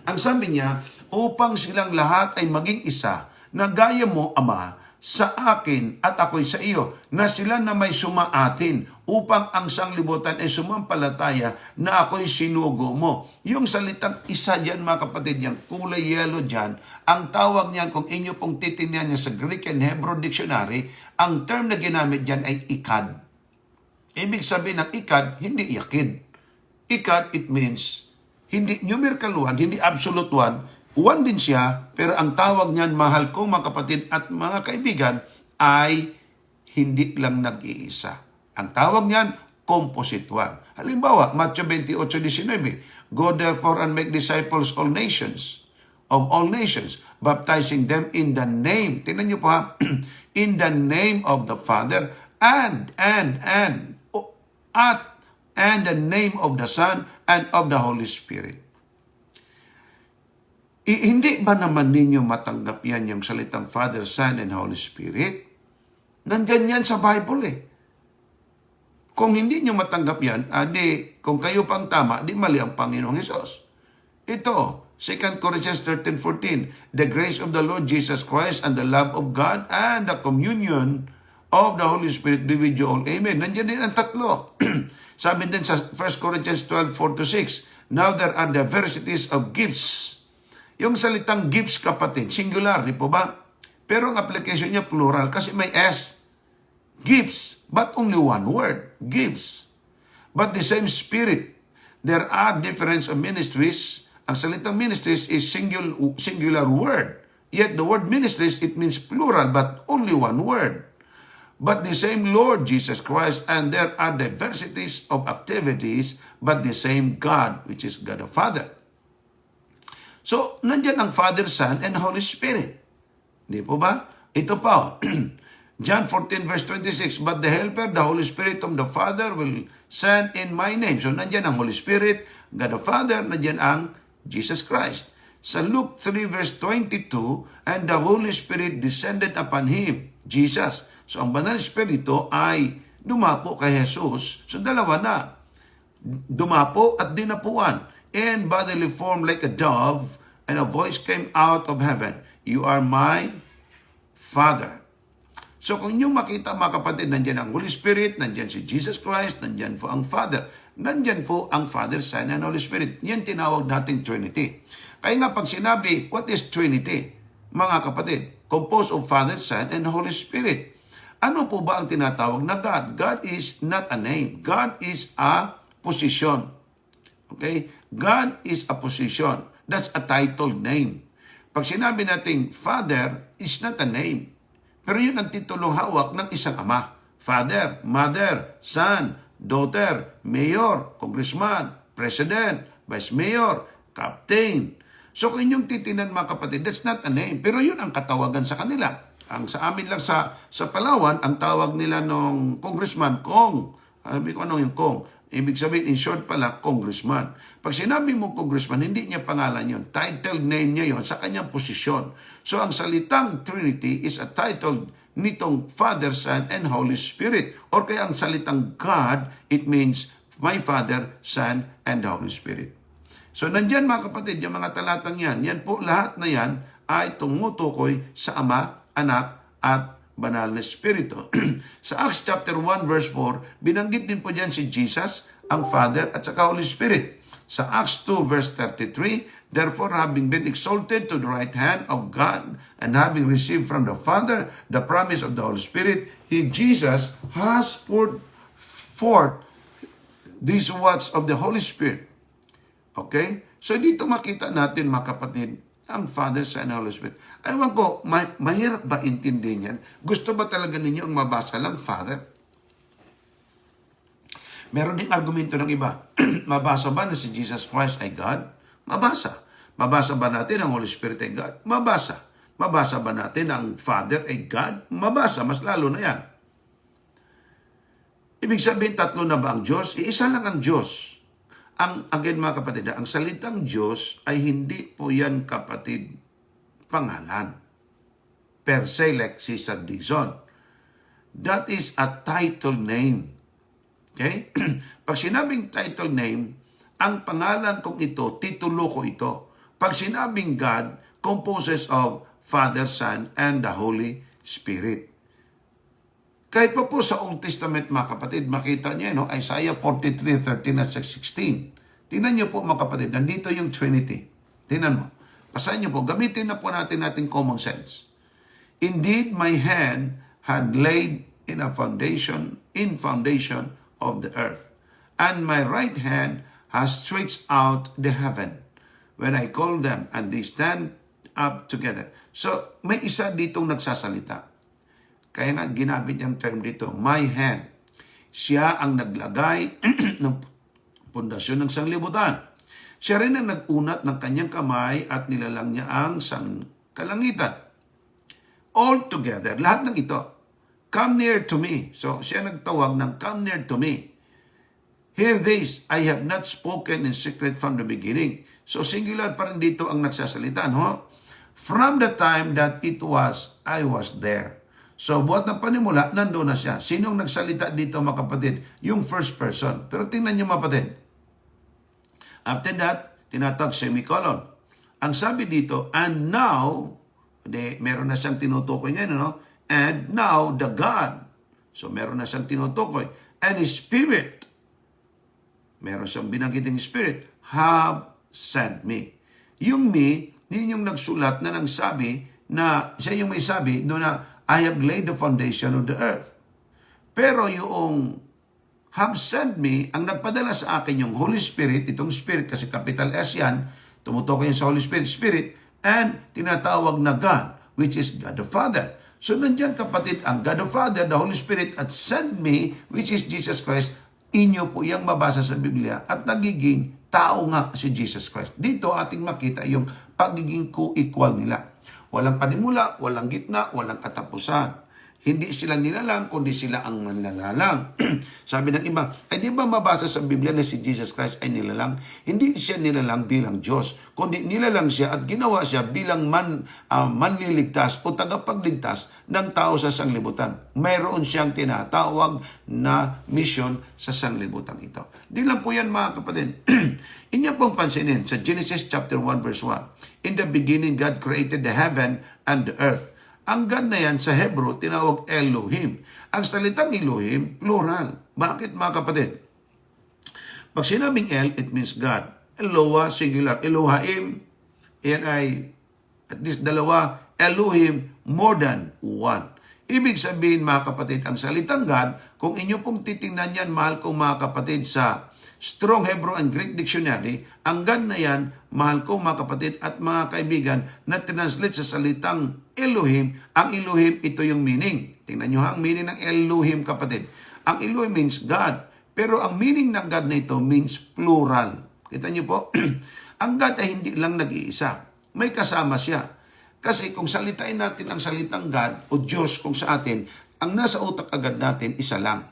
Ang sabi niya, upang silang lahat ay maging isa na gaya mo, Ama, sa akin at ako'y sa iyo, na sila na may sumaatin upang ang sanglibutan ay sumampalataya na ako'y sinugo mo. Yung salitang isa dyan mga kapatid, yung kulay yellow dyan, ang tawag niyan kung inyo pong titingnan niya sa Greek and Hebrew dictionary, ang term na ginamit dyan ay ikad. Ibig sabihin ng ikad, hindi yakid. Ikad, it means, hindi numerical 1, hindi absolute 1, One din siya, pero ang tawag niyan, mahal kong mga kapatid at mga kaibigan, ay hindi lang nag-iisa. Ang tawag niyan, composite one. Halimbawa, Matthew 28:19, Go therefore and make disciples of all nations, baptizing them in the name, tingnan niyo po ha, in the name of the Father, and the name of the Son, and of the Holy Spirit. Hindi ba naman ninyo matanggap yan yung salitang Father, Son, and Holy Spirit? Nandyan yan sa Bible eh. Kung hindi nyo matanggap yan, kung kayo pang tama, di mali ang Panginoong Hesus. Ito, 2 Corinthians 13:14, the grace of the Lord Jesus Christ and the love of God and the communion of the Holy Spirit be with you all. Amen. Nandiyan din ang tatlo. Sabi din sa 1 Corinthians 12:4-6, now there are diversities of gifts. Yung salitang gifts, kapatid, singular, di po ba? Pero ang application niya plural kasi may S. Gifts, but only one word, gifts. But the same Spirit. There are difference of ministries. Ang salitang ministries is singular word. Yet the word ministries, it means plural, but only one word. But the same Lord Jesus Christ, and there are diversities of activities, but the same God, which is God the Father. So, nandyan ang Father, Son, and Holy Spirit. Di po ba? Ito pa, John 14:26, but the Helper, the Holy Spirit of the Father will send in my name. So, nandyan ang Holy Spirit, God the Father, nandyan ang Jesus Christ. Sa Luke 3:22, and the Holy Spirit descended upon him, Jesus. So, ang Banal Espiritu ay dumapo kay Jesus. So, dalawa na. Dumapo at dinapuan. In bodily form like a dove, and a voice came out of heaven, you are my Father. So kung nyo makita mga kapatid, nandyan ang Holy Spirit, nandyan si Jesus Christ, nandyan po ang Father. Nandyan po ang Father, Son, and Holy Spirit. Yan tinawag nating Trinity. Kaya nga pag sinabi, what is Trinity? Mga kapatid, composed of Father, Son, and Holy Spirit. Ano po ba ang tinatawag na God? God is not a name. God is a position. Okay? God is a position. That's a title name. Pag sinabi nating Father, is not a name. Pero yun ang titulong hawak ng isang ama. Father, Mother, Son, Daughter, Mayor, Congressman, President, Vice Mayor, Captain. So kung inyong titinan mga kapatid, that's not a name. Pero yun ang katawagan sa kanila. Ang sa amin lang sa Palawan, ang tawag nila nung congressman, Kong. Sabi ko, ano yung Kong? Ibig sabihin, in short pala, congressman. Pag sinabi mo congressman, hindi niya pangalan yon. Title name niya yon sa kanyang posisyon. So, ang salitang Trinity is a title nitong Father, Son, and Holy Spirit. Or kaya ang salitang God, it means my Father, Son, and the Holy Spirit. So, nandyan mga kapatid, yung mga talatang yan, yan po, lahat na yan ay tumutukoy sa Ama, Anak, at Banal na Espiritu. Sa Acts chapter 1 verse 4, binanggit din po dyan si Jesus, ang Father, at saka Holy Spirit. Sa Acts 2 verse 33, therefore having been exalted to the right hand of God, and having received from the Father the promise of the Holy Spirit, Jesus has poured forth these words of the Holy Spirit. Okay? So dito makita natin mga kapatid, ang Father, Son, and Holy Spirit. Ewan ko, mahirap ba intindihin yan? Gusto ba talaga ninyo ang mabasa lang, Father? Meron ding argumento ng iba. Mabasa ba na si Jesus Christ ay God? Mabasa. Mabasa ba natin ang Holy Spirit ay God? Mabasa. Mabasa ba natin ang Father ay God? Mabasa. Mas lalo na yan. Ibig sabihin, tatlo na ba ang Diyos? Isa lang ang Diyos. Again mga kapatid, ang salitang Diyos ay hindi po yan kapatid pangalan. Per se, like si San Dizon. That is a title name. Okay? Pag sinabing title name, ang pangalan kong ito, titulo ko ito. Pag sinabing God, composes of Father, Son, and the Holy Spirit. Kahit pa po sa Old Testament, mga kapatid, makita niyo, no? Isaiah 43:13 at 16. Tingnan niyo po, mga kapatid, nandito yung Trinity. Tingnan mo. Pasahin niyo po, gamitin na po natin common sense. Indeed, my hand had laid in foundation of the earth, and my right hand has stretched out the heaven. when I call them and they stand up together. So, may isa ditong nagsasalita. Kaya nga, ginamit niyang term dito, my hand. Siya ang naglagay ng pundasyon ng sanglibutan. Siya rin ang nag-unat ng kanyang kamay at nilalang niya ang sangkalangitan. All together, lahat ng ito, come near to me. So, siya nagtawag ng come near to me. Hear this, I have not spoken in secret from the beginning. So, singular pa rin dito ang nagsasalita, no? From the time that I was there. So, buhat ng panimula, nandoon na siya. Sinong nagsalita dito, mga kapatid? Yung first person. Pero tingnan niyo, mga kapatid. After that, tinatag semicolon. Ang sabi dito, and now, meron na siyang tinutukoy ngayon, no? And now, the God. So, meron na siyang tinutukoy. And His Spirit. Meron siyang binanggiting Spirit. Have sent me. Yung me, yun yung nagsulat na nagsabi na, siya yung may sabi, no, na, I have laid the foundation of the earth. Pero yung have sent me, ang nagpadala sa akin yung Holy Spirit, itong Spirit, kasi capital S yan, tumutukoy yun sa Holy Spirit, Spirit, and tinatawag na God, which is God the Father. So nandyan, kapatid, ang God the Father, the Holy Spirit, at send me, which is Jesus Christ, inyo po yung mabasa sa Biblia, at nagiging tao nga si Jesus Christ. Dito ating makita yung pagiging co-equal nila. Walang panimula, walang gitna, walang katapusan. Hindi sila nilalang, kundi sila ang manlalalang. Sabi ng iba, ay di ba mabasa sa Biblia na si Jesus Christ ay nilalang? Hindi siya nilalang bilang Diyos, kundi nilalang siya at ginawa siya bilang manliligtas o tagapagligtas ng tao sa sanglibutan. Mayroon siyang tinatawag na mission sa sanglibutan ito. Di lang po yan, mga kapatid. Inyo pong pansinin sa Genesis chapter 1 verse 1. In the beginning, God created the heaven and the earth. Ang God na yan sa Hebrew, tinawag Elohim. Ang salitang Elohim, plural. Bakit, mga kapatid? Pag sinabing El, it means God. Eloah, singular. Elohim, yan ay at least dalawa. Elohim, more than one. Ibig sabihin, mga kapatid, ang salitang God, kung inyo pong titingnan yan, mahal kong mga kapatid, sa Strong Hebrew and Greek Dictionary, ang God na yan, mahal ko mga kapatid at mga kaibigan, na translate sa salitang Elohim. Ang Elohim, ito yung meaning. Tingnan nyo ha, ang meaning ng Elohim, kapatid. Ang Elohim means God. Pero ang meaning ng God na ito means plural. Kita nyo po? Ang God ay hindi lang nag-iisa. May kasama siya. Kasi kung salitain natin ang salitang God o Diyos kung sa atin, ang nasa utak agad natin, isa lang.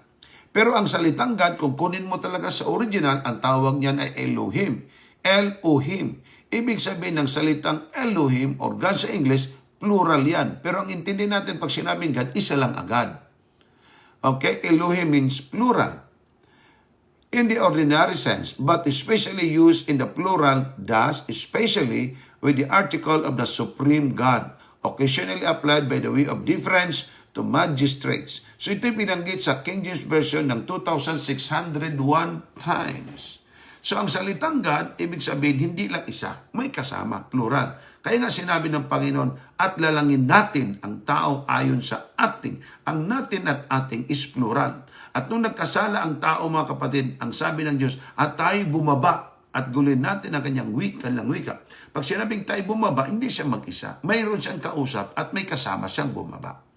Pero ang salitang God, kung kunin mo talaga sa original, ang tawag niyan ay Elohim. Elohim. Ibig sabihin ng salitang Elohim or God sa English, plural yan. Pero ang intindi natin pag sinabing God, isa lang agad. Okay? Elohim means plural. In the ordinary sense, but especially used in the plural, thus, especially with the article of the Supreme God, occasionally applied by the way of difference to magistrates. So ito'y binanggit sa King James Version ng 2,601 times. So ang salitang God, ibig sabihin, hindi lang isa, may kasama, plural. Kaya nga sinabi ng Panginoon, at lalangin natin ang tao ayon sa ating. Ang natin at ating is plural. At nung nagkasala ang tao, mga kapatid, ang sabi ng Diyos, at tayo bumaba at gulin natin ang kanyang wika. Pag sinabing tayo bumaba, hindi siya mag-isa. Mayroon siyang kausap at may kasama siyang bumaba.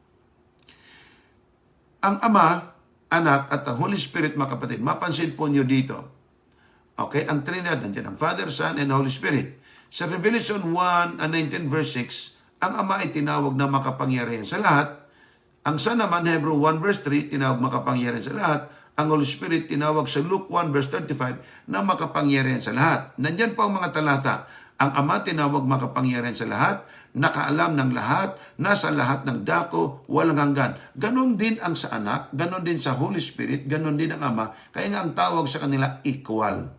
Ang Ama, Anak, at ang Holy Spirit, mga kapatid, mapansin po nyo dito. Okay, ang Trinidad, nandiyan ang Father, Son, and Holy Spirit. Sa Revelation 1:19 verse 6, ang Ama ay tinawag na makapangyarihan sa lahat. Ang Son naman, Hebrew 1 verse 3, tinawag makapangyarihan sa lahat. Ang Holy Spirit tinawag sa Luke 1 verse 35 na makapangyarihan sa lahat. Nandiyan po ang mga talata. Ang Ama tinawag makapangyarihan sa lahat, nakaalam ng lahat, nasa lahat ng dako, walang hanggan. Ganon din ang sa Anak, ganon din sa Holy Spirit, ganon din ang Ama. Kaya nga ang tawag sa kanila equal.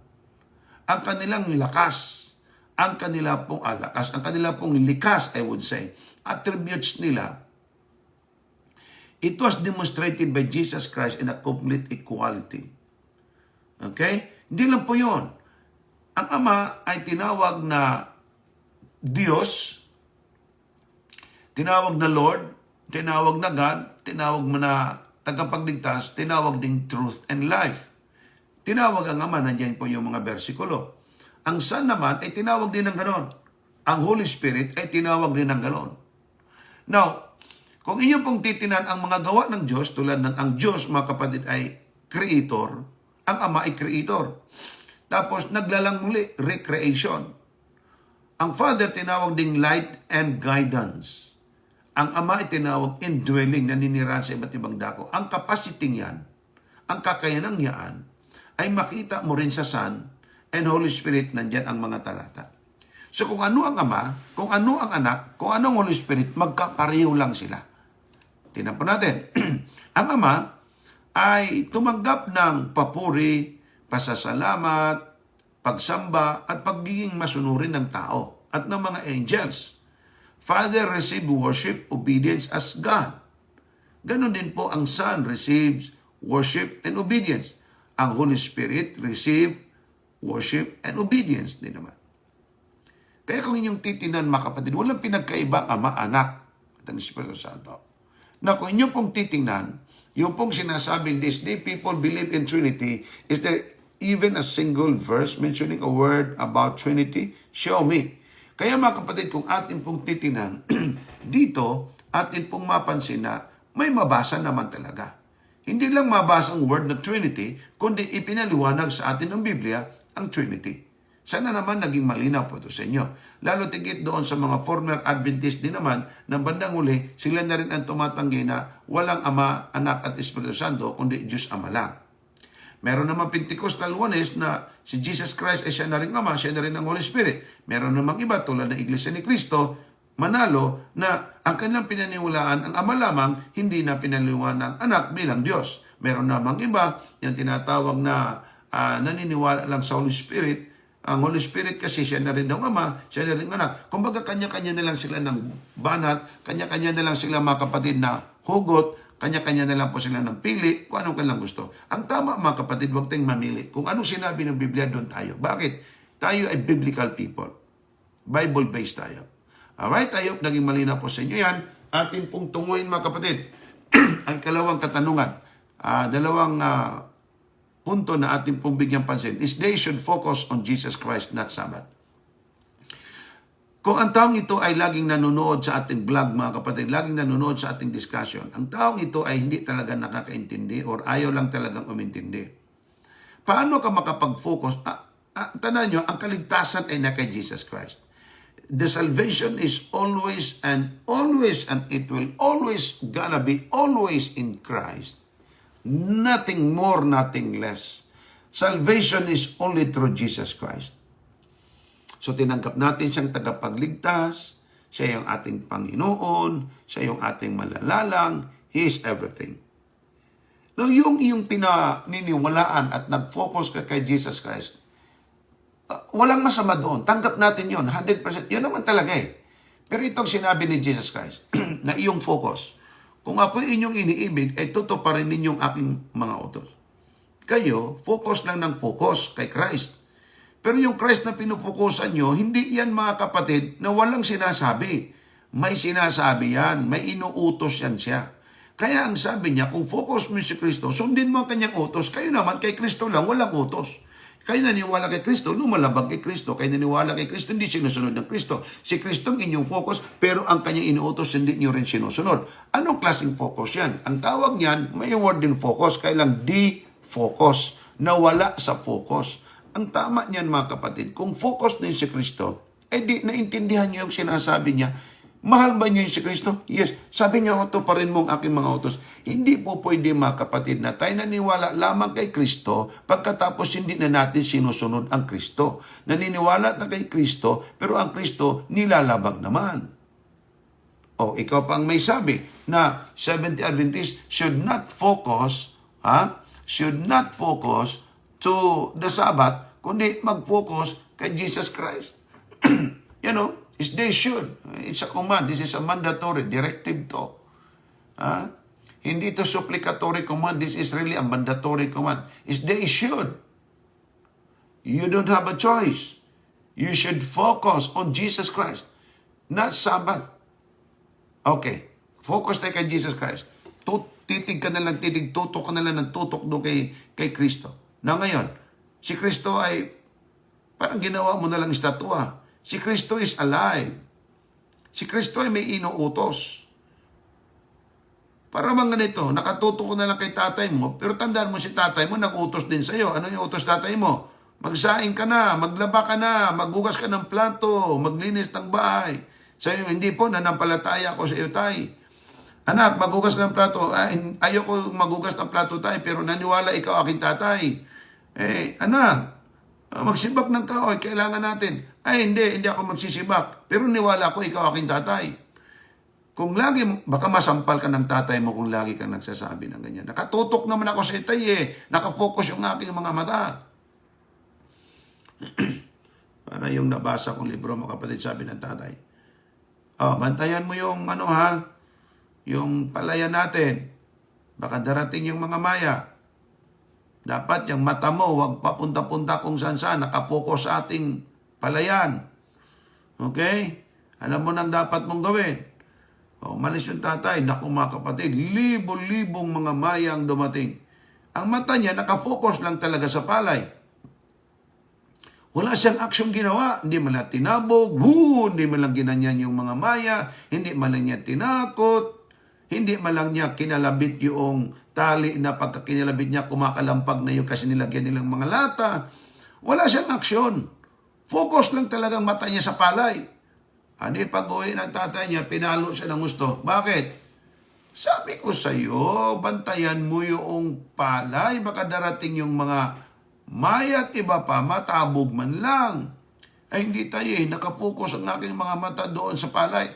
Ang kanilang lakas, ang kanila pong lakas, ang kanila pong likas, I would say, attributes nila, it was demonstrated by Jesus Christ in a complete equality. Okay? Hindi lang po yun. Ang Ama ay tinawag na Diyos, tinawag na Lord, tinawag na God, tinawag mo na tagapagligtas, tinawag ding truth and life. Tinawag ang Ama, nandiyan po yung mga bersikulo. Ang Son naman ay tinawag din ng ganon. Ang Holy Spirit ay tinawag din ng ganon. Now, kung inyo pong titinan ang mga gawa ng Diyos, tulad ng ang Diyos, mga kapatid, ay creator, ang Ama ay creator. Tapos, naglalang muli, recreation. Ang Father tinawag ding light and guidance. Ang Ama ay tinawag indwelling, naninira sa iba't ibang dako. Ang capacity niyan, ang kakayanang niyan, ay makita mo rin sa Son and Holy Spirit, nandyan ang mga talata. So kung ano ang Ama, kung ano ang Anak, kung ano ang Holy Spirit, magkapareho lang sila. Tingnan po natin. Ang Ama ay tumanggap ng papuri, pasasalamat, pagsamba, at pagiging masunurin ng tao at ng mga angels. Father received worship, obedience as God. Ganon din po ang Son receives worship and obedience. Ang Holy Spirit receive worship and obedience din naman. Kaya kung inyong titinan, mga kapatid, walang pinagkaiba ang Ama, Anak, at ang Espiritu Santo. Na kung inyong pong titingnan, yung pong sinasabing this day people believe in Trinity, is there even a single verse mentioning a word about Trinity? Show me. Kaya mga kapatid, kung atin pong titingnan, dito, atin pong mapansin na may mabasa naman talaga. Hindi lang mabasa ang word na Trinity, kundi ipinaliwanag sa atin ng Biblia ang Trinity. Sana naman naging malinaw po ito sa inyo. Lalo tigit doon sa mga former Adventist din naman, na bandang uli, sila na rin ang tumatanggi na walang Ama, Anak at Espiritu Santo, kundi Diyos Ama lang. Meron naman Pentecostal ones na si Jesus Christ ay siya na rin Ama, siya na rin ang Holy Spirit. Meron namang iba tulad ng Iglesia ni Cristo, Manalo, na ang kanilang pinaniwalaan ang Ama lamang, hindi na pinaniwalaan ang Anak bilang Diyos. Meron namang iba, yung tinatawag na naniniwala lang sa Holy Spirit. Ang Holy Spirit kasi siya na rin ang Ama, siya na rin ang Anak. Kumbaga kanya-kanya na lang sila ng banat, kanya-kanya na lang sila mga kapatid na hugot, kanya-kanya na lang po sila ng pili, kung anong kanilang gusto. Ang tama mga kapatid, huwag tayong mamili. Kung anong sinabi ng Biblia, doon tayo. Bakit? Tayo ay biblical people. Bible-based tayo. Alright, tayo, naging malinaw po sa inyo yan. Atin pong tunguin mga kapatid. Ang ikalawang katanungan, dalawang punto na atin pong bigyan pansin is they should focus on Jesus Christ, not Sabbath. Kung ang taong ito ay laging nanonood sa ating vlog, mga kapatid, laging nanonood sa ating discussion, ang taong ito ay hindi talaga nakakaintindi or ayaw lang talagang umintindi. Paano ka makapag-focus? Tandaan nyo, ang kaligtasan ay na kay Jesus Christ. The salvation is always and it will always gonna be always in Christ. Nothing more, nothing less. Salvation is only through Jesus Christ. So tinanggap natin siyang tagapagligtas, siya yung ating Panginoon, siya yung ating malalalang, He is everything. Now, yung pinaniniwalaan at nag-focus ka kay Jesus Christ, walang masama doon. Tanggap natin yun, 100%. Yun naman talaga eh. Pero itong sinabi ni Jesus Christ, na iyong focus, kung ako'y inyong iniibig, ay tutuparin ninyong aking mga utos. Kayo, focus lang ng focus kay Christ. Pero yung Christ na pinufokusan nyo, hindi yan mga kapatid na walang sinasabi. May sinasabi yan, may inuutos yan siya. Kaya ang sabi niya, kung focus mo si Kristo, sundin mo ang kanyang utos. Kayo naman, kay Kristo lang, walang utos. Kayo naniwala kay Kristo, lumalabag kay Kristo. Kayo naniwala kay Kristo, hindi sinusunod ng Kristo. Si Kristo ang inyong focus, pero ang kanyang inuutos, hindi nyo rin sinusunod. Anong klaseng focus yan? Ang tawag niyan, may word din focus, kailang de-focus, na wala sa focus. Ang tama niyan mga kapatid, kung focus din si Kristo, di naintindihan niyo yung sinasabi niya, mahal ba niyo yung si Kristo? Yes. Sabi niya, pa rin mong aking mga utos. Hindi po pwede mga kapatid na tayo naniwala lamang kay Kristo pagkatapos hindi na natin sinusunod ang Kristo. Naniniwala na kay Kristo, pero ang Kristo nilalabag naman. O, ikaw pang may sabi na Seventh Adventist should not focus to the Sabbath, kundi mag-focus kay Jesus Christ. You know, they should. It's a command. This is a mandatory, directive to. Hindi ito supplicatory command. This is really a mandatory command. They should. You don't have a choice. You should focus on Jesus Christ, not Sabbath. Okay. Focus tayo kay Jesus Christ. Titig ka na lang, tutok ka na lang ng tutok doon kay Kristo. Na ngayon, si Kristo ay Parang ginawa mo na lang estatwa. Si Kristo is alive. Si Kristo ay may inuutos. Para bang ganito, nakatutok ko na lang kay tatay mo, pero tandaan mo si tatay mo, nag-utos din sa'yo. Ano yung utos tatay mo? Magsaing ka na, maglaba ka na, maghugas ka ng plato, maglinis ng bahay. Sa'yo, hindi po, nanampalataya ako sa iyo, tay. Anak, maghugas ng plato. Ayoko maghugas ng plato, tay, pero naniwala ikaw aking tatay. Anak, magsibak ng kahoy, kailangan natin. Hindi ako magsisibak. Pero niwala ko ikaw aking tatay. Kung lagi, baka masampal ka ng tatay mo kung lagi kang nagsasabi ng ganyan. Nakatutok naman ako sa itay Nakafocus yung aking mga mata. Para yung nabasa kong libro, mga kapatid, sabi ng tatay. Bantayan mo yung yung palayan natin. Baka darating yung mga maya. Dapat yung mata mo, huwag papunta-punta kung saan-saan. Nakafocus sa ating palayan. Okay? Alam mo nang dapat mong gawin. Malis yung tatay. Naku mga kapatid, libo-libong mga maya ang dumating. Ang mata niya, nakafocus lang talaga sa palay. Wala siyang aksyong ginawa. Hindi man lang tinabog. Hindi man lang ginanyan yung mga maya. Hindi man lang niya tinakot. Hindi man lang niya kinalabit yung tali na pagka kinalabit niya, kumakalampag na yung kasi nilagyan nilang mga lata. Wala siyang aksyon. Focus lang talagang mata niya sa palay. Pag-uwi ng tatay niya, pinalo siya ng gusto. Bakit? Sabi ko sa iyo, bantayan mo yung palay. Baka darating yung mga maya at iba pa, matabog man lang. Hindi tayo nakafocus ang aking mga mata doon sa palay.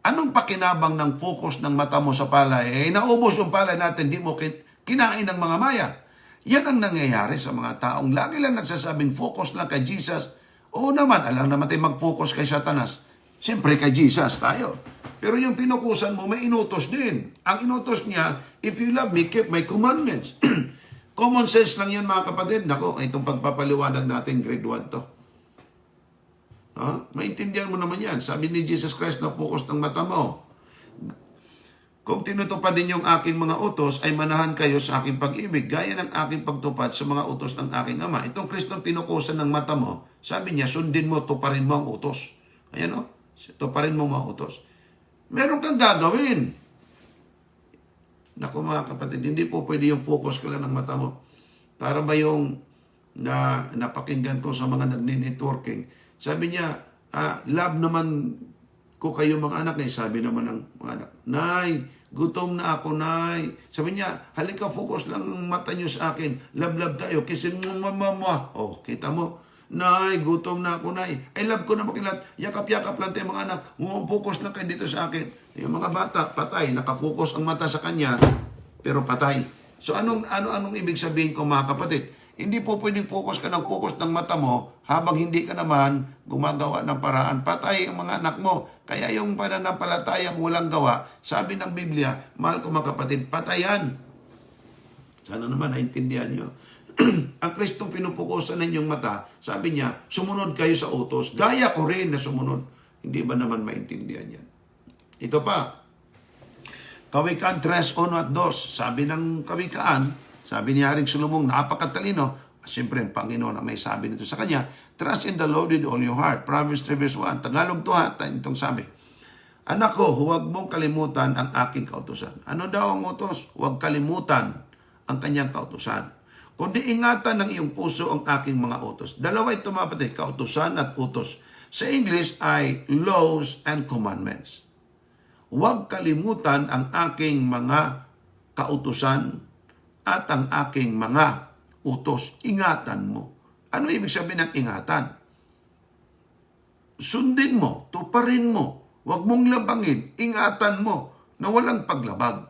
Anong pakinabang ng focus ng mata mo sa palay? Naubos yung palay natin, di mo kinain ng mga maya. Yan ang nangyayari sa mga taong lagi lang nagsasabing focus lang kay Jesus. Oo naman, alam naman tayo mag-focus kay Satanas. Siyempre kay Jesus tayo. Pero yung pinukusan mo, may inutos din. Ang inutos niya, if you love me, keep my commandments. Common sense lang yan mga kapatid. Nako, itong pagpapaliwanag natin, grade 1 to. Maintindihan mo naman yan. Sabi ni Jesus Christ na focus ng mata mo. Kung tinutupad din yung aking mga utos, ay manahan kayo sa aking pag-ibig, gaya ng aking pagtupad sa mga utos ng aking Ama. Itong Kristong pinukusan ng mata mo, sabi niya, sundin mo, tuparin mo ang utos. Ayan tuparin mo mga utos. Meron kang gagawin. Naku mga kapatid, hindi po pwede yung focus ka lang ng mata mo. Para ba yung napakinggan ko sa mga nagni-networking. Sabi niya, love naman ko kayo mga anak. Sabi naman ng mga anak, Nay, gutom na ako, Nay. Sabi niya, halika focus lang ang mata niyo sa akin. Love tayo. Kissing mo, mama. Kita mo. Nay, gutom na ako, Nay. I love ko na makilat. Yakap-yakap lang tayo mga anak. Focus lang kayo dito sa akin. Yung mga bata, patay. Nakafocus ang mata sa kanya, pero patay. So anong ibig sabihin ko mga kapatid? Hindi po pwedeng focus ka ng focus ng mata mo habang hindi ka naman gumagawa ng paraan. Patay ang mga anak mo. Kaya yung pananampalatayang walang gawa, sabi ng Biblia, mahal ko mga kapatid, patayan. Sana naman naintindihan nyo. Ang Kristong pinupukusan ninyong mata, sabi niya, sumunod kayo sa utos. Gaya ko rin na sumunod. Hindi ba naman maintindihan yan? Ito pa. Kawikaan 3:1 at 2. Sabi ng kawikaan, sabi ni Haring Solomon, napakatalino. Siyempre, ang Panginoon ang may sabi nito sa kanya, trust in the Lord with all your heart. Proverbs 3:1. Tagalog to itong sabi. Anak ko, huwag mong kalimutan ang aking kautusan. Ano daw ang utos? Huwag kalimutan ang kanyang kautusan. Kundi ingatan ng iyong puso ang aking mga utos. Dalawa ito mga kapatid, kautusan at utos. Sa English ay laws and commandments. Huwag kalimutan ang aking mga kautusan at ang aking mga utos. Ingatan mo. Ano ibig sabihin ng ingatan? Sundin mo, tuparin mo. Huwag mong labangin. Ingatan mo na walang paglabag.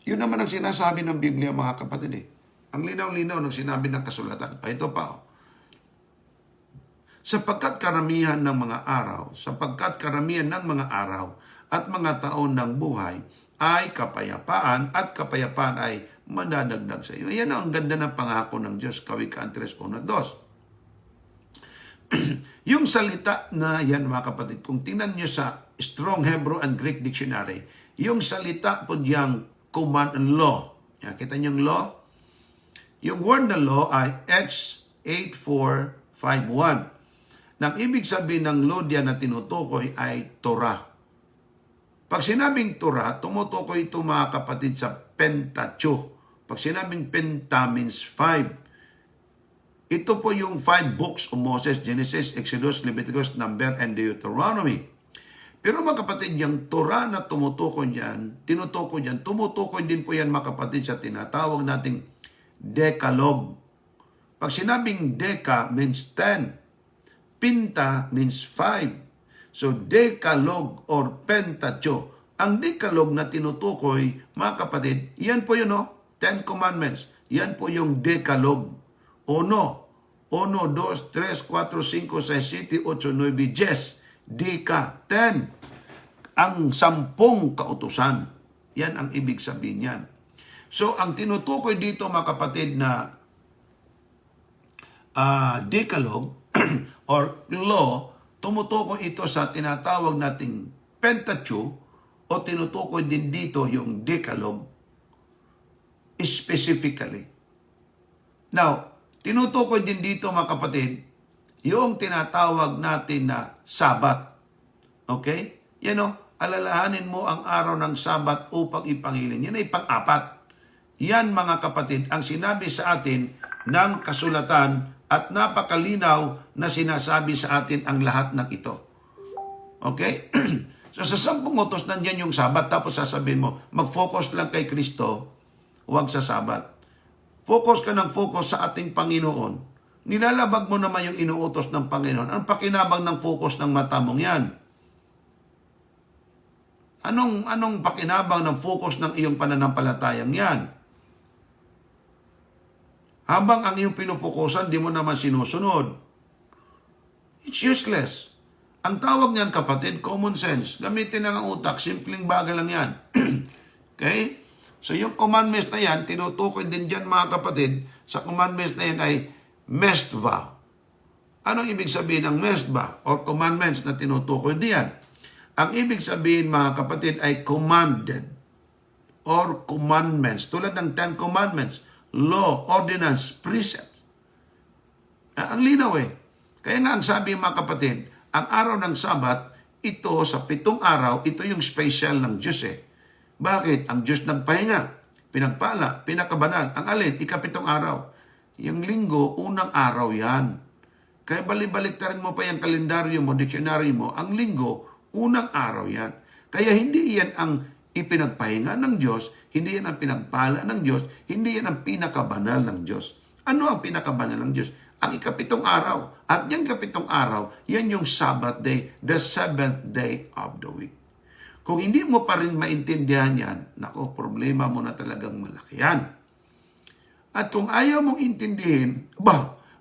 Yun naman ang sinasabi ng Biblia mga kapatid Ang linaw-linaw ng sinabi ng kasulatan. Ito pa Sapagkat karamihan ng mga araw at mga taon ng buhay ay kapayapaan at kapayapaan ay madadagdag sa iyo. Ayan ang ganda ng pangako ng Diyos, Kawikaan 3:1 at 2. Yung salita na yan mga kapatid, kung tingnan nyo sa Strong Hebrew and Greek Dictionary, yung salita po diyang command and law. Yan, kita nyo yung law? Yung word na law ay H84 5:1. Nang ibig sabihin ng law diyan na tinutukoy ay Torah. Pag sinabing Torah, tumutukoy ito mga kapatid sa Pentateuch. Pag sinabing Penta means 5. Ito po yung 5 books of Moses, Genesis, Exodus, Leviticus, Number, and Deuteronomy. Pero mga kapatid, yung Torah na tumutukoy tumutukoy din po yan mga kapatid sa tinatawag nating Decalogue. Pag sinabing Deca means 10. Pinta means 5. So, Decalogue or Pentateuch. Ang Decalogue na tinutukoy, mga kapatid, yan po yun, 10 Commandments. Yan po yung Decalogue. 1, 2, 3, 4, 5, 6, 7, 8, 9, 10. Deca, 10. Ang 10 kautusan. Yan ang ibig sabihin yan. So, ang tinutukoy dito, mga kapatid, na Decalogue or law, tumutukoy ito sa tinatawag nating Pentateuch o tinutukoy din dito yung Decalogue specifically. Now, tinutukoy din dito mga kapatid yung tinatawag natin na Sabat. Okay? Yan alalahanin mo ang araw ng Sabat upang ipangilin. Yan ay pang-apat. Yan mga kapatid ang sinabi sa atin ng kasulatan at napakalinaw na sinasabi sa atin ang lahat ng ito. Okay? So sa 10 utos nandiyan yung Sabat, tapos sasabihin mo, mag-focus lang kay Kristo, huwag sa Sabat. Focus ka ng focus sa ating Panginoon. Nilalabag mo naman yung inuutos ng Panginoon. Ang pakinabang ng focus ng mata mong yan? Anong pakinabang ng focus ng iyong pananampalatayang yan? Habang ang iyong pinupukusan, di mo naman sinusunod. It's useless. Ang tawag niyan, kapatid, common sense. Gamitin ang utak, simpleng bagay lang yan. Okay? So yung commandments na yan, tinutukoy din dyan mga kapatid, sa commandments na yan ay mestva. Anong ibig sabihin ng mestva or commandments na tinutukoy diyan? Ang ibig sabihin mga kapatid ay commanded or commandments. Tulad ng 10 Commandments, law, ordinance, precept. Ang linaw Kaya nga ang sabi mga kapatid, ang araw ng Sabat, ito sa 7 araw, ito yung special ng Diyos Bakit? Ang Diyos nagpahinga, pinagpala, pinakabanal. Ang alin? 7 araw. Yung linggo, unang araw yan. Kaya balik-balik rin mo pa yung kalendaryo mo, diksyonaryo mo, ang linggo, unang araw yan. Kaya hindi yan ang ipinagpahinga ng Diyos, hindi yan ang pinagpala ng Diyos, hindi yan ang pinakabanal ng Diyos. Ano ang pinakabanal ng Diyos? Ang 7 araw. At yung 7 araw, yan yung Sabbath day, the 7th day of the week. Kung hindi mo pa rin maintindihan yan, nako, problema mo na talagang malaki yan. At kung ayaw mong intindihin,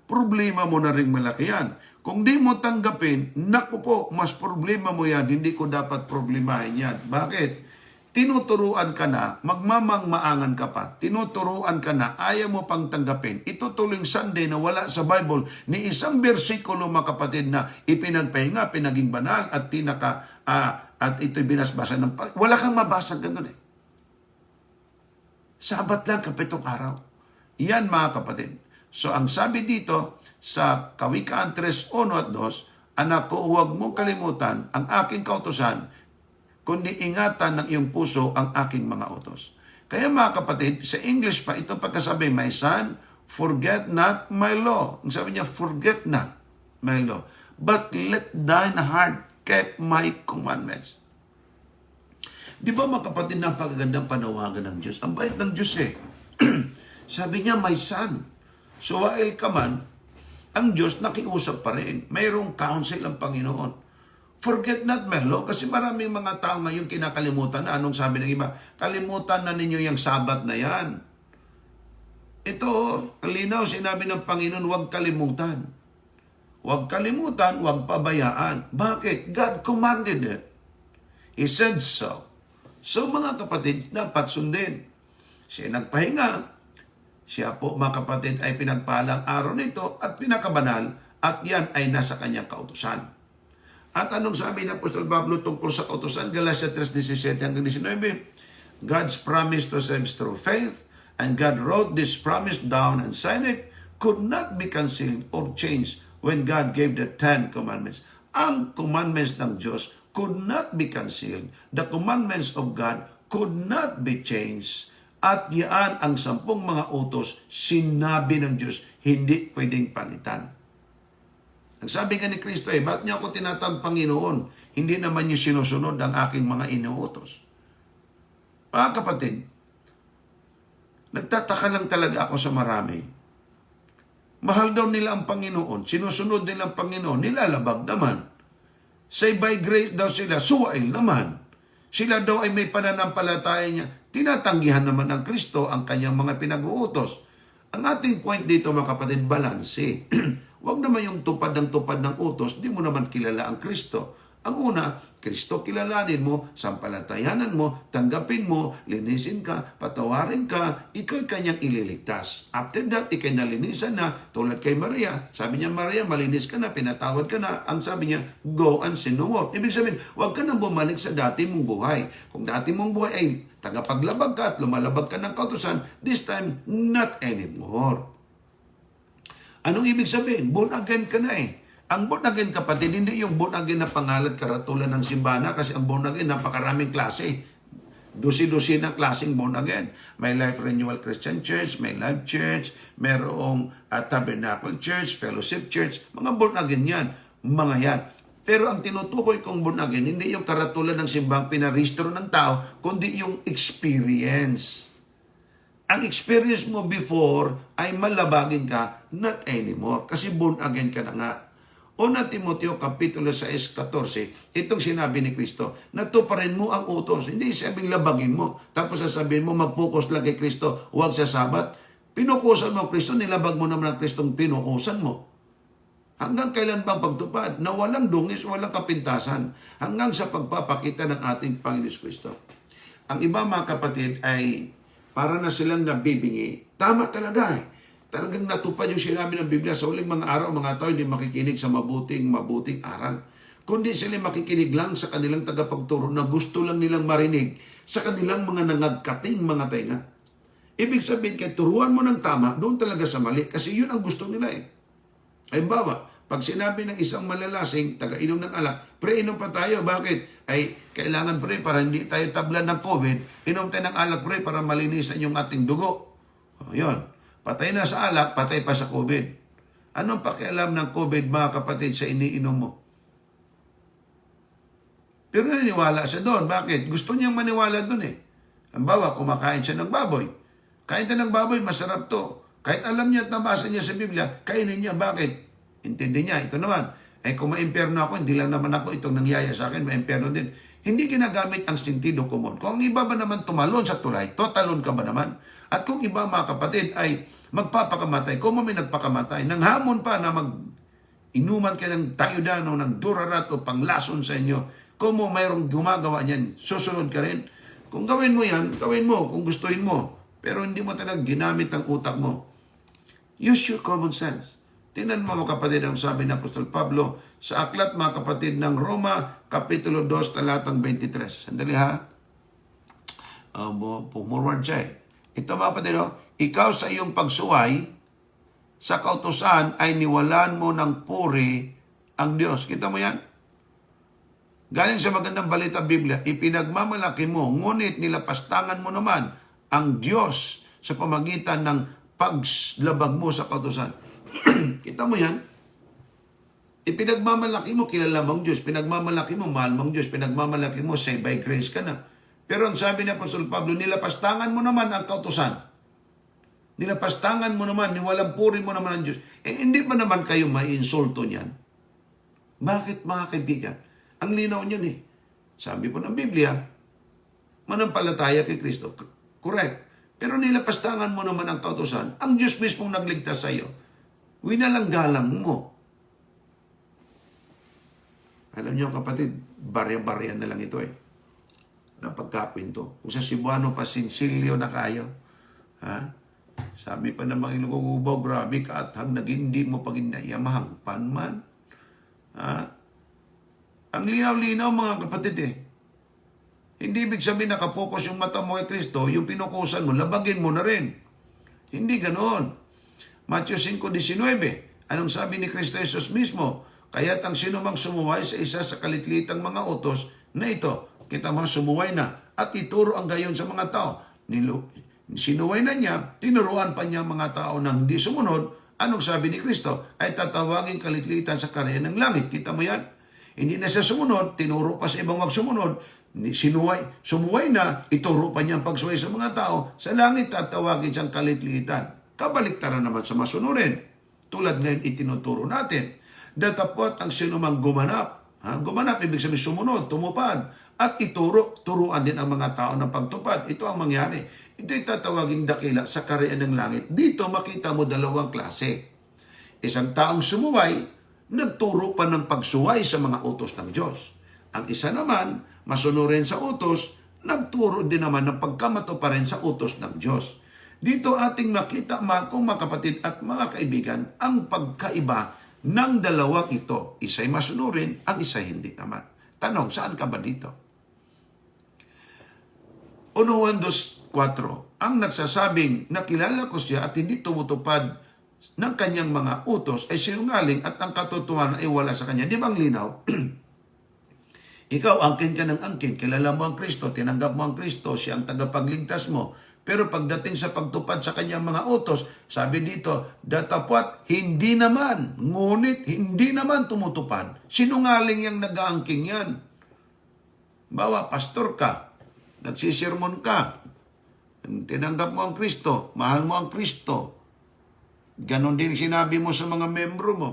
problema mo na rin malaki yan. Kung di mo tanggapin, naku po, mas problema mo yan, hindi ko dapat problemahin yan. Bakit? Tinuturuan ka na, magmamangmaangan ka pa. Tinuturuan ka na, ayaw mo pang tanggapin. Ito tuloy Sunday na wala sa Bible ni isang bersikulo mga kapatid na ipinagpahinga, pinaging banal at at ito'y binasbasa ng wala kang mabasa ganun Sabat lang, 7 araw. Yan mga kapatid. So ang sabi dito sa Kawikaan 3:1 at 2, anak ko, huwag mong kalimutan ang aking kautusan, kundi ingatan ng iyong puso ang aking mga utos. Kaya mga kapatid, sa English pa, ito pagkasabi, my son, forget not my law. Ang sabi niya, forget not my law, but let thine heart keep my commandments. Di ba mga kapatid, napakagandang panawagan ng Diyos? Ang bait ng Diyos Sabi niya, my son. So while ka man, ang Diyos nakiusap pa rin. Mayroong counsel ang Panginoon. Forget not my law, kasi maraming mga tao ngayon kinakalimutan na. Anong sabi ng iba? Kalimutan na ninyo yung Sabat na yan. Ito, kalinaw, sinabi ng Panginoon, huwag kalimutan. Huwag kalimutan, huwag pabayaan. Bakit? God commanded it. He said so. So mga kapatid, dapat sundin. Siya nagpahinga. Siya po, mga kapatid, ay pinagpalang araw nito at pinakabanal, at yan ay nasa kanyang kautusan. At anong sabi ng Apostol Pablo tungkol sa kautusan? Galatia 3:17-19, God's promise to save through faith, and God wrote this promise down and signed it, could not be cancelled or changed when God gave the 10 commandments. Ang commandments ng Diyos could not be concealed. The commandments of God could not be changed. At yan ang 10 mga utos, sinabi ng Diyos, hindi pwedeng palitan. Ang sabi nga ni Kristo, ba't niyo ako tinatawag Panginoon? Hindi naman niyo sinusunod ang aking mga inuutos. Mga kapatid, nagtataka lang talaga ako sa marami. Mahal daw nila ang Panginoon, sinusunod nila ang Panginoon, nilalabag naman. Say by grace daw sila, suwail naman. Sila daw ay may pananampalataya niya. Tinatanggihan naman ng Kristo ang kanyang mga pinag-uutos. Ang ating point dito, mga kapatid, balanse. Huwag naman yung tupad ng utos, di mo naman kilala ang Kristo. Ang una, Kristo kilalanin mo, sampalatayanan mo, tanggapin mo, linisin ka, patawarin ka, ikaw'y kanyang ililigtas. After that, ikay nalinisan na, tulad kay Maria. Sabi niya, Maria, malinis ka na, pinatawad ka na. Ang sabi niya, go and sin no more. Ibig sabihin, huwag ka nang bumalik sa dati mong buhay. Kung dati mong buhay ay tagapaglabag ka at lumalabag ka ng kautusan, this time, not anymore. Anong ibig sabihin? Born again ka na eh. Ang born again, kapatid, hindi yung born again na pangalan karatulan ng simbana kasi ang born again, napakaraming klase. Dusi-dusi na klaseng born again. May Life Renewal Christian Church, may Life Church, merong Tabernacle Church, Fellowship Church. Mga born again yan. Mga yan. Pero ang tinutukoy kong born again, hindi yung karatulan ng simbang pinarehistro ng tao, kundi yung experience. Ang experience mo before ay malabagin ka, not anymore. Kasi born again ka na nga. Una Timoteo Kapitulo 6:14, itong sinabi ni Kristo, natuparin mo ang utos. Hindi sabing labagin mo. Tapos sasabihin mo, mag-focus lang kay Kristo, huwag sa Sabat. Pinukusan mo Kristo, nilabag mo naman ang Kristong pinukusan mo. Hanggang kailan bang pagtupad? Na walang dungis, walang kapintasan. Hanggang sa pagpapakita ng ating Panginoon Kristo. Ang iba mga kapatid ay para na silang nabibingi. Tama talaga eh. Talagang natupad yung sinabi ng Biblia sa uling mga araw, mga tao hindi makikinig sa mabuting aral. Kundi sila makikinig lang sa kanilang tagapagturo na gusto lang nilang marinig sa kanilang mga nangagkating mga tenga. Ibig sabihin, kaya turuan mo ng tama, doon talaga sa mali, kasi yun ang gusto nila eh. Halimbawa, pag sinabi ng isang malalasing, taga-inom ng alak, pre, inom pa tayo. Bakit? Ay, kailangan pre, para hindi tayo tablan ng COVID, inom tayo ng alak pre, para malinisan yung ating dugo. O, yun. Patay na sa alak, patay pa sa COVID. Anong pakialam ng COVID, mga kapatid, sa iniinom mo? Pero naniniwala siya doon. Bakit? Gusto niyang maniwala doon eh. Halimbawa, kumakain siya ng baboy. Kain tayo ng baboy, masarap to. Kahit alam niya at nabasa niya sa Biblia, kainin niya. Bakit? Intindi niya. Ito naman. Eh kung ma-imperno ako, hindi lang naman ako itong nangyaya sa akin, ma-imperno din. Hindi ginagamit ang sentido común. Kung ang iba ba naman tumalon sa tulay, totalon ka ba naman? At kung iba mga kapatid ay magpapakamatay, kung may nagpakamatay, nang hamon pa na inuman ka ng tayudano, ng durarat o panglason sa inyo, kung mayroong gumagawa niyan, susunod ka rin. Kung gawin mo yan, gawin mo kung gustuin mo. Pero hindi mo talaga ginamit ang utak mo. Use your common sense. Tingnan mo mga kapatid ang sabi ng Apostol Pablo sa aklat mga kapatid ng Roma, Kapitulo 2, talatang 23. Sandali ha. Pumurward siya eh. Ito mga kapatid, ikaw sa iyong pagsuway sa kautusan ay niwalaan mo ng puri ang Diyos. Kita mo yan? Galing sa magandang balita Biblia, ipinagmamalaki mo, ngunit nilapastangan mo naman ang Diyos sa pamagitan ng paglabag mo sa kautusan. Kita mo yan? Ipinagmamalaki mo, kilala mong Diyos. Pinagmamalaki mo, mahal mong Diyos. Pinagmamalaki mo, say by grace ka na. Pero ang sabi ni Apostol Pablo, nilapastangan mo naman ang kautusan. Nilapastangan mo naman, niwalang puri mo naman ang Diyos. Eh, hindi ba naman kayo mai-insulto niyan? Bakit mga kaibigan? Ang linaw niyan eh. Sabi po ng Biblia, manampalataya kay Kristo. Correct. Pero nilapastangan mo naman ang kautusan. Ang Diyos mismong nagligtas sa iyo. Winalanggalang mo. Alam niyo kapatid, barya-barya na lang ito eh. Na pagkakwento. Kung sa Cebuano pa, sinsilyo na kayo. Ha? Sabi pa ng mga ilugubaw, grabe ka at naging hindi mo pag inayamahang panman. Ha? Ang linaw-linaw mga kapatid eh. Hindi ibig sabihin nakafocus yung mata mo kay Kristo, yung pinukusan mo, labagin mo na rin. Hindi ganoon. Matthew 5:19, Anong sabi ni Kristo Jesus mismo? Kaya't ang sino mang sumuway sa isa sa kalitlitang mga utos na ito, kita mo, sumuway na at ituro ang gayon sa mga tao. Sinuway na niya, tinuruan pa niya mga tao na hindi sumunod. Anong sabi ni Kristo? Ay tatawagin kalitlitan sa karyan ng langit. Kita mo yan? Hindi na siya sumunod, tinuro pa sa ibang magsumunod. Sumuway na, ituro pa niya ang pagsuway sa mga tao. Sa langit tatawagin siyang kalitlitan. Kabaliktaran naman sa masunurin. Tulad ngayon itinuturo natin. Datapot ang sinumang gumanap. Gumanap, ibig sabihin sumunod, tumupad. At turuan din ang mga tao ng pagtupad. Ito ang mangyari. Ito'y tatawaging dakila sa karyan ng langit. Dito makita mo dalawang klase. Isang taong sumuway, nagturo pa ng pagsuway sa mga utos ng Diyos. Ang isa naman, masunurin sa utos, nagturo din naman ng pagkamato pa rin sa utos ng Diyos. Dito ating makita mga kapatid at mga kaibigan, ang pagkaiba ng dalawang ito. Isa'y masunurin, ang isa hindi naman. Tanong, saan ka ba dito? 1 Juan 2:4, ang nagsasabing nakilala ko siya at hindi tumutupad ng kanyang mga utos ay sinungaling at ang katotohanan ay wala sa kanya. Di ba ang linaw? Ikaw, angkin ka ng angkin, kilala mo ang Kristo, tinanggap mo ang Kristo, siya ang tagapagligtas mo. Pero pagdating sa pagtupad sa kanyang mga utos, sabi dito, datapwat, hindi naman, ngunit hindi naman tumutupad. Sinungaling yung nag-aangking yan. Bawa, pastor ka, nagsisirmon ka, tinanggap mo ang Kristo, mahal mo ang Kristo. Ganon din sinabi mo sa mga membro mo.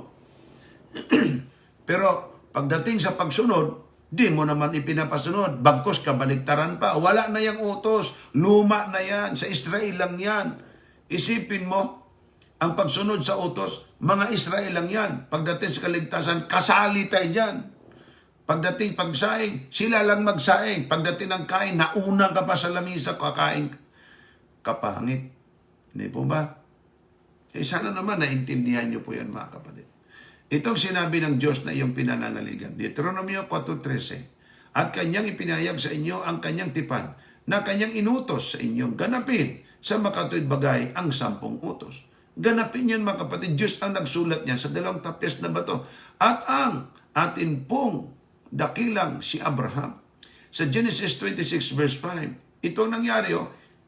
Pero pagdating sa pagsunod, di mo naman ipinapasunod. Bagkos kabaliktaran pa. Wala na yung utos. Luma na yan. Sa Israel lang yan. Isipin mo, ang pagsunod sa utos, mga Israel lang yan. Pagdating sa kaligtasan, kasali tayo dyan. Pagdating pagsaing, sila lang magsaing. Pagdating ng kain, nauna ka pa sa lamisa, kakain kapangit. Hindi po ba? Sana naman naintindihan niyo po yan mga kapatid. Itong sinabi ng Diyos na iyong pinanangaligan. Deuteronomio 4:13. At kanyang ipinahayag sa inyo ang kanyang tipan na kanyang inutos sa inyong ganapin sa makatuwid bagay ang 10 utos. Ganapin yan mga kapatid. Diyos ang nagsulat niyan sa 2 tapyas na bato. At ang atin pong dakilang si Abraham. Sa Genesis 26 verse 5. Ito ang nangyari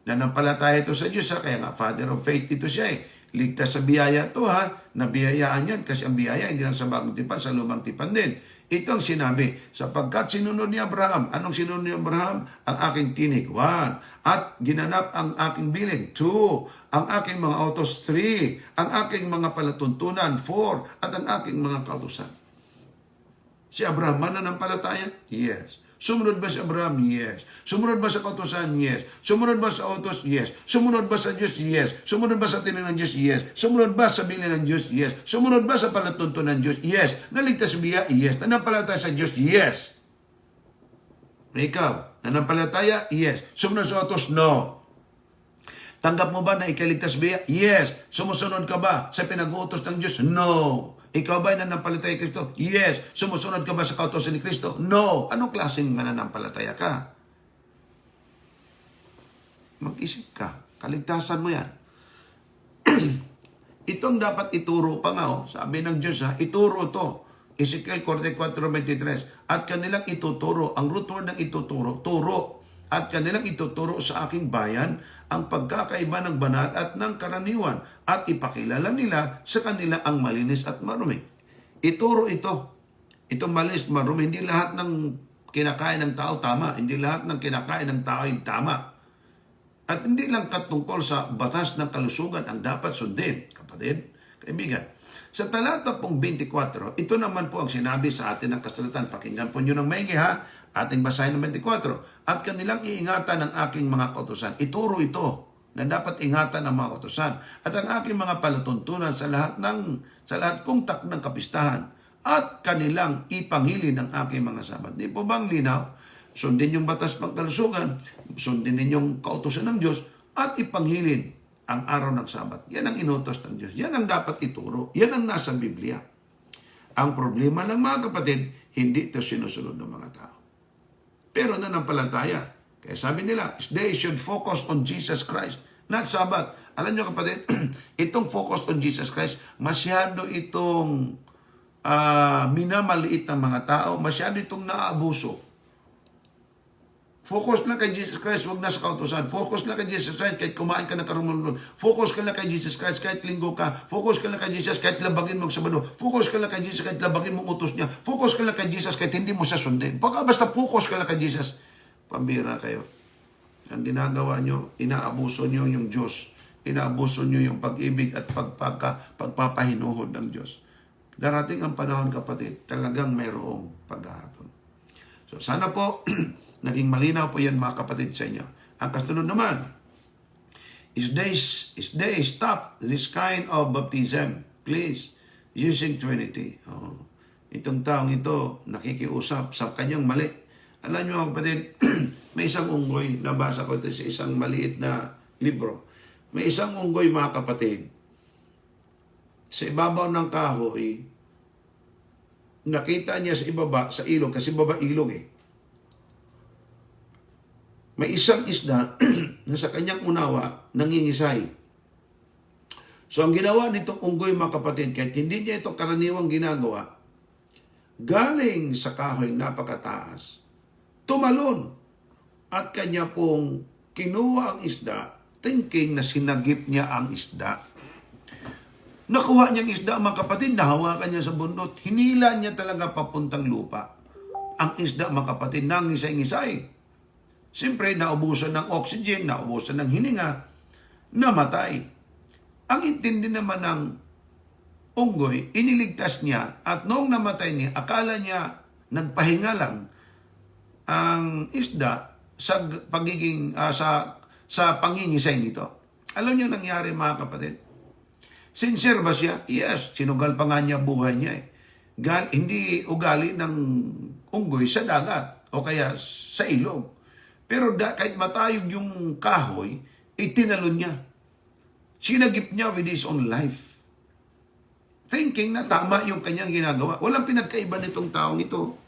nanampalataya ito sa Diyos kaya nga father of faith ito siya Ligtas sa biyaya to nabiyayaan yan kasi ang biyaya hindi lang sa bagong tipan, sa lumang tipan din. Ito ang sinabi, sapagkat sinunod ni Abraham. Anong sinunod ni Abraham? Ang aking tinig, 1. At ginanap ang aking bilin, 2. Ang aking mga utos, 3. Ang aking mga palatuntunan, 4. At ang aking mga kautusan. Si Abraham mananampalataya? Yes. Sumunod ba si Abraham? Yes. Sumunod ba sa kautusan? Yes. Sumunod ba sa utos? Yes. Sumunod ba sa Diyos? Yes. Sumunod ba sa tinig ng Diyos? Yes. Sumunod ba sa bilin ng Diyos? Yes. Sumunod ba sa palatuntunan ng Diyos? Yes. Naligtas biya? Yes. Nanampalataya sa Diyos? Yes. Ikaw, nanampalataya? Yes. Sumunod sa utos? No. Tanggap mo ba na ikaligtas biya? Yes. Sumusunod ka ba sa pinag-uutos ng Diyos? No. Ikaw ba'y nanampalataya kay Kristo? Yes. Sumusunod ka ba sa kautusan ni Kristo? No. Anong klaseng mananampalataya ka? Mag-isip ka. Kaligtasan mo yan. Itong dapat ituro pa nga. Sabi ng Diyos, ituro to. Ezekiel 44:23. At kanilang ituturo. Ang root word ng ituturo, turo. At kanilang ituturo sa aking bayan ang pagkakaiba ng banal at ng karaniwan at ipakilala nila sa kanila ang malinis at marumi. Ituro ito. Itong malinis at marumi, hindi lahat ng kinakain ng tao tama. Hindi lahat ng kinakain ng tao ay tama. At hindi lang katungkol sa batas ng kalusugan ang dapat sundin, kapatid, kaibigan. Sa talata pong 24, ito naman po ang sinabi sa atin ng kasulatan. Pakinggan po nyo ng maigi Ating basahin ng 24. At kanilang iingatan ng aking mga kautusan. Ituro ito na dapat ingatan ng mga kautusan. At ang aking mga palatuntunan sa lahat kong takdang kapistahan. At kanilang ipangilin ang aking mga sabat. Di po bang linaw? Sundin yung batas pagkalusugan. Sundin ninyong kautusan ng Diyos. At ipanghilin ang araw ng sabat. Yan ang inutos ng Diyos. Yan ang dapat ituro. Yan ang nasa Biblia. Ang problema ng mga kapatid, hindi ito sinusunod ng mga tao. Pero nanampalataya. Kaya sabi nila, they should focus on Jesus Christ, not Sabbath. Alam nyo kapatid, itong focus on Jesus Christ, masyado itong minamaliit ng mga tao, masyado itong naaabuso. Focus lang kay Jesus Christ, huwag na sa kautusan. Focus lang kay Jesus Christ, kahit kumain ka na karumulun. Focus ka lang kay Jesus Christ, kahit linggo ka. Focus ka lang kay Jesus, kahit labagin mo ang Sabado. Focus ka lang kay Jesus, kahit labagin mo ang utos niya. Focus ka lang kay Jesus, kahit hindi mo siya sundin. Basta focus ka lang kay Jesus, pambira kayo. Ang ginagawa nyo, inaabuso nyo yung Diyos. Inaabuso nyo yung pag-ibig at pagpapahinuhod ng Diyos. Darating ang panahon, kapatid, talagang mayroong paghahatol. So sana po, naging malinaw po yan mga kapatid sa inyo. Ang kasunod naman, is they stop this kind of baptism, please, using Trinity. Itong taong ito, nakikiusap sa kanyang mali. Alam nyo mga kapatid, may isang unggoy, nabasa ko ito sa isang maliit na libro. May isang unggoy mga kapatid, sa ibabaw ng kahoy, nakita niya sa ibaba, sa ilog, kasi baba ilog may isang isda na sa kanyang unawa nangingisay. So ang ginawa nitong unggoy mga kapatid, kahit hindi niya ito karaniwang ginagawa, galing sa kahoy napakataas, tumalon at kanya pong kinuha ang isda, thinking na sinagip niya ang isda. Nakuha niyang isda mga kapatid, nahawakan niya sa bundot, hinila niya talaga papuntang lupa. Ang isda mga kapatid, nangisay-ngisay. Siyempre, naubusan ng oxygen, naubusan ng hininga, namatay. Ang intindi naman ng unggoy, iniligtas niya at noong namatay niya, akala niya nagpahinga lang ang isda sa pagiging sa pangingisay nito. Alam niyo nangyari mga kapatid? Sincere ba siya? Yes, sinugal pa nga niya buhay niya hindi ugali ng unggoy sa dagat o kaya sa ilog. Pero kahit matayog yung kahoy, itinalon niya. Sinagip niya with his own life. Thinking na tama yung kanyang ginagawa. Walang pinagkaiba nitong taong ito.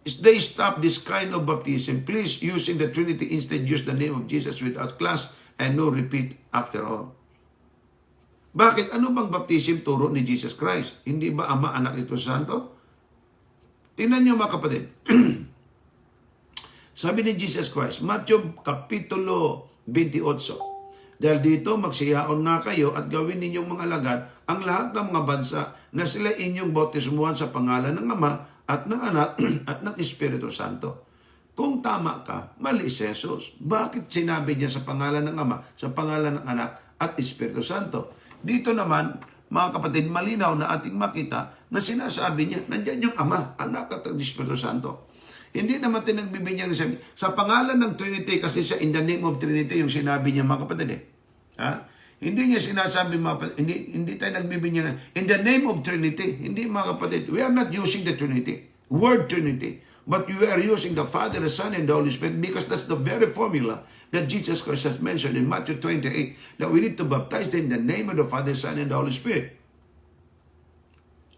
Is they stop this kind of baptism, please, using the Trinity, instead use the name of Jesus without class and no repeat after all. Bakit? Ano bang baptism turo ni Jesus Christ? Hindi ba Ama, Anak, Espiritu Santo? Tingnan niyo mga kapatid. Sabi ni Jesus Christ, Matthew Kapitulo 28, dahil dito magsiyaon nga kayo at gawin ninyong mga alagad ang lahat ng mga bansa na sila inyong bautismuhan sa pangalan ng Ama at ng Anak at ng Espiritu Santo. Kung tama ka, mali si Jesus. Bakit sinabi niya sa pangalan ng Ama, sa pangalan ng Anak at Espiritu Santo? Dito naman, mga kapatid, malinaw na ating makita na sinasabi niya, nandiyan yung Ama, Anak at Espiritu Santo. Hindi naman tinagbibigyan niya sa pangalan ng Trinity, kasi sa in the name of Trinity yung sinabi niya mga kapatid Hindi niya sinasabi mga kapatid, hindi tayo nagbibigyan in the name of Trinity. Hindi mga kapatid, we are not using the Trinity, word Trinity, but we are using the Father, the Son, and the Holy Spirit, because that's the very formula that Jesus Christ has mentioned in Matthew 28, that we need to baptize them in the name of the Father, Son, and the Holy Spirit.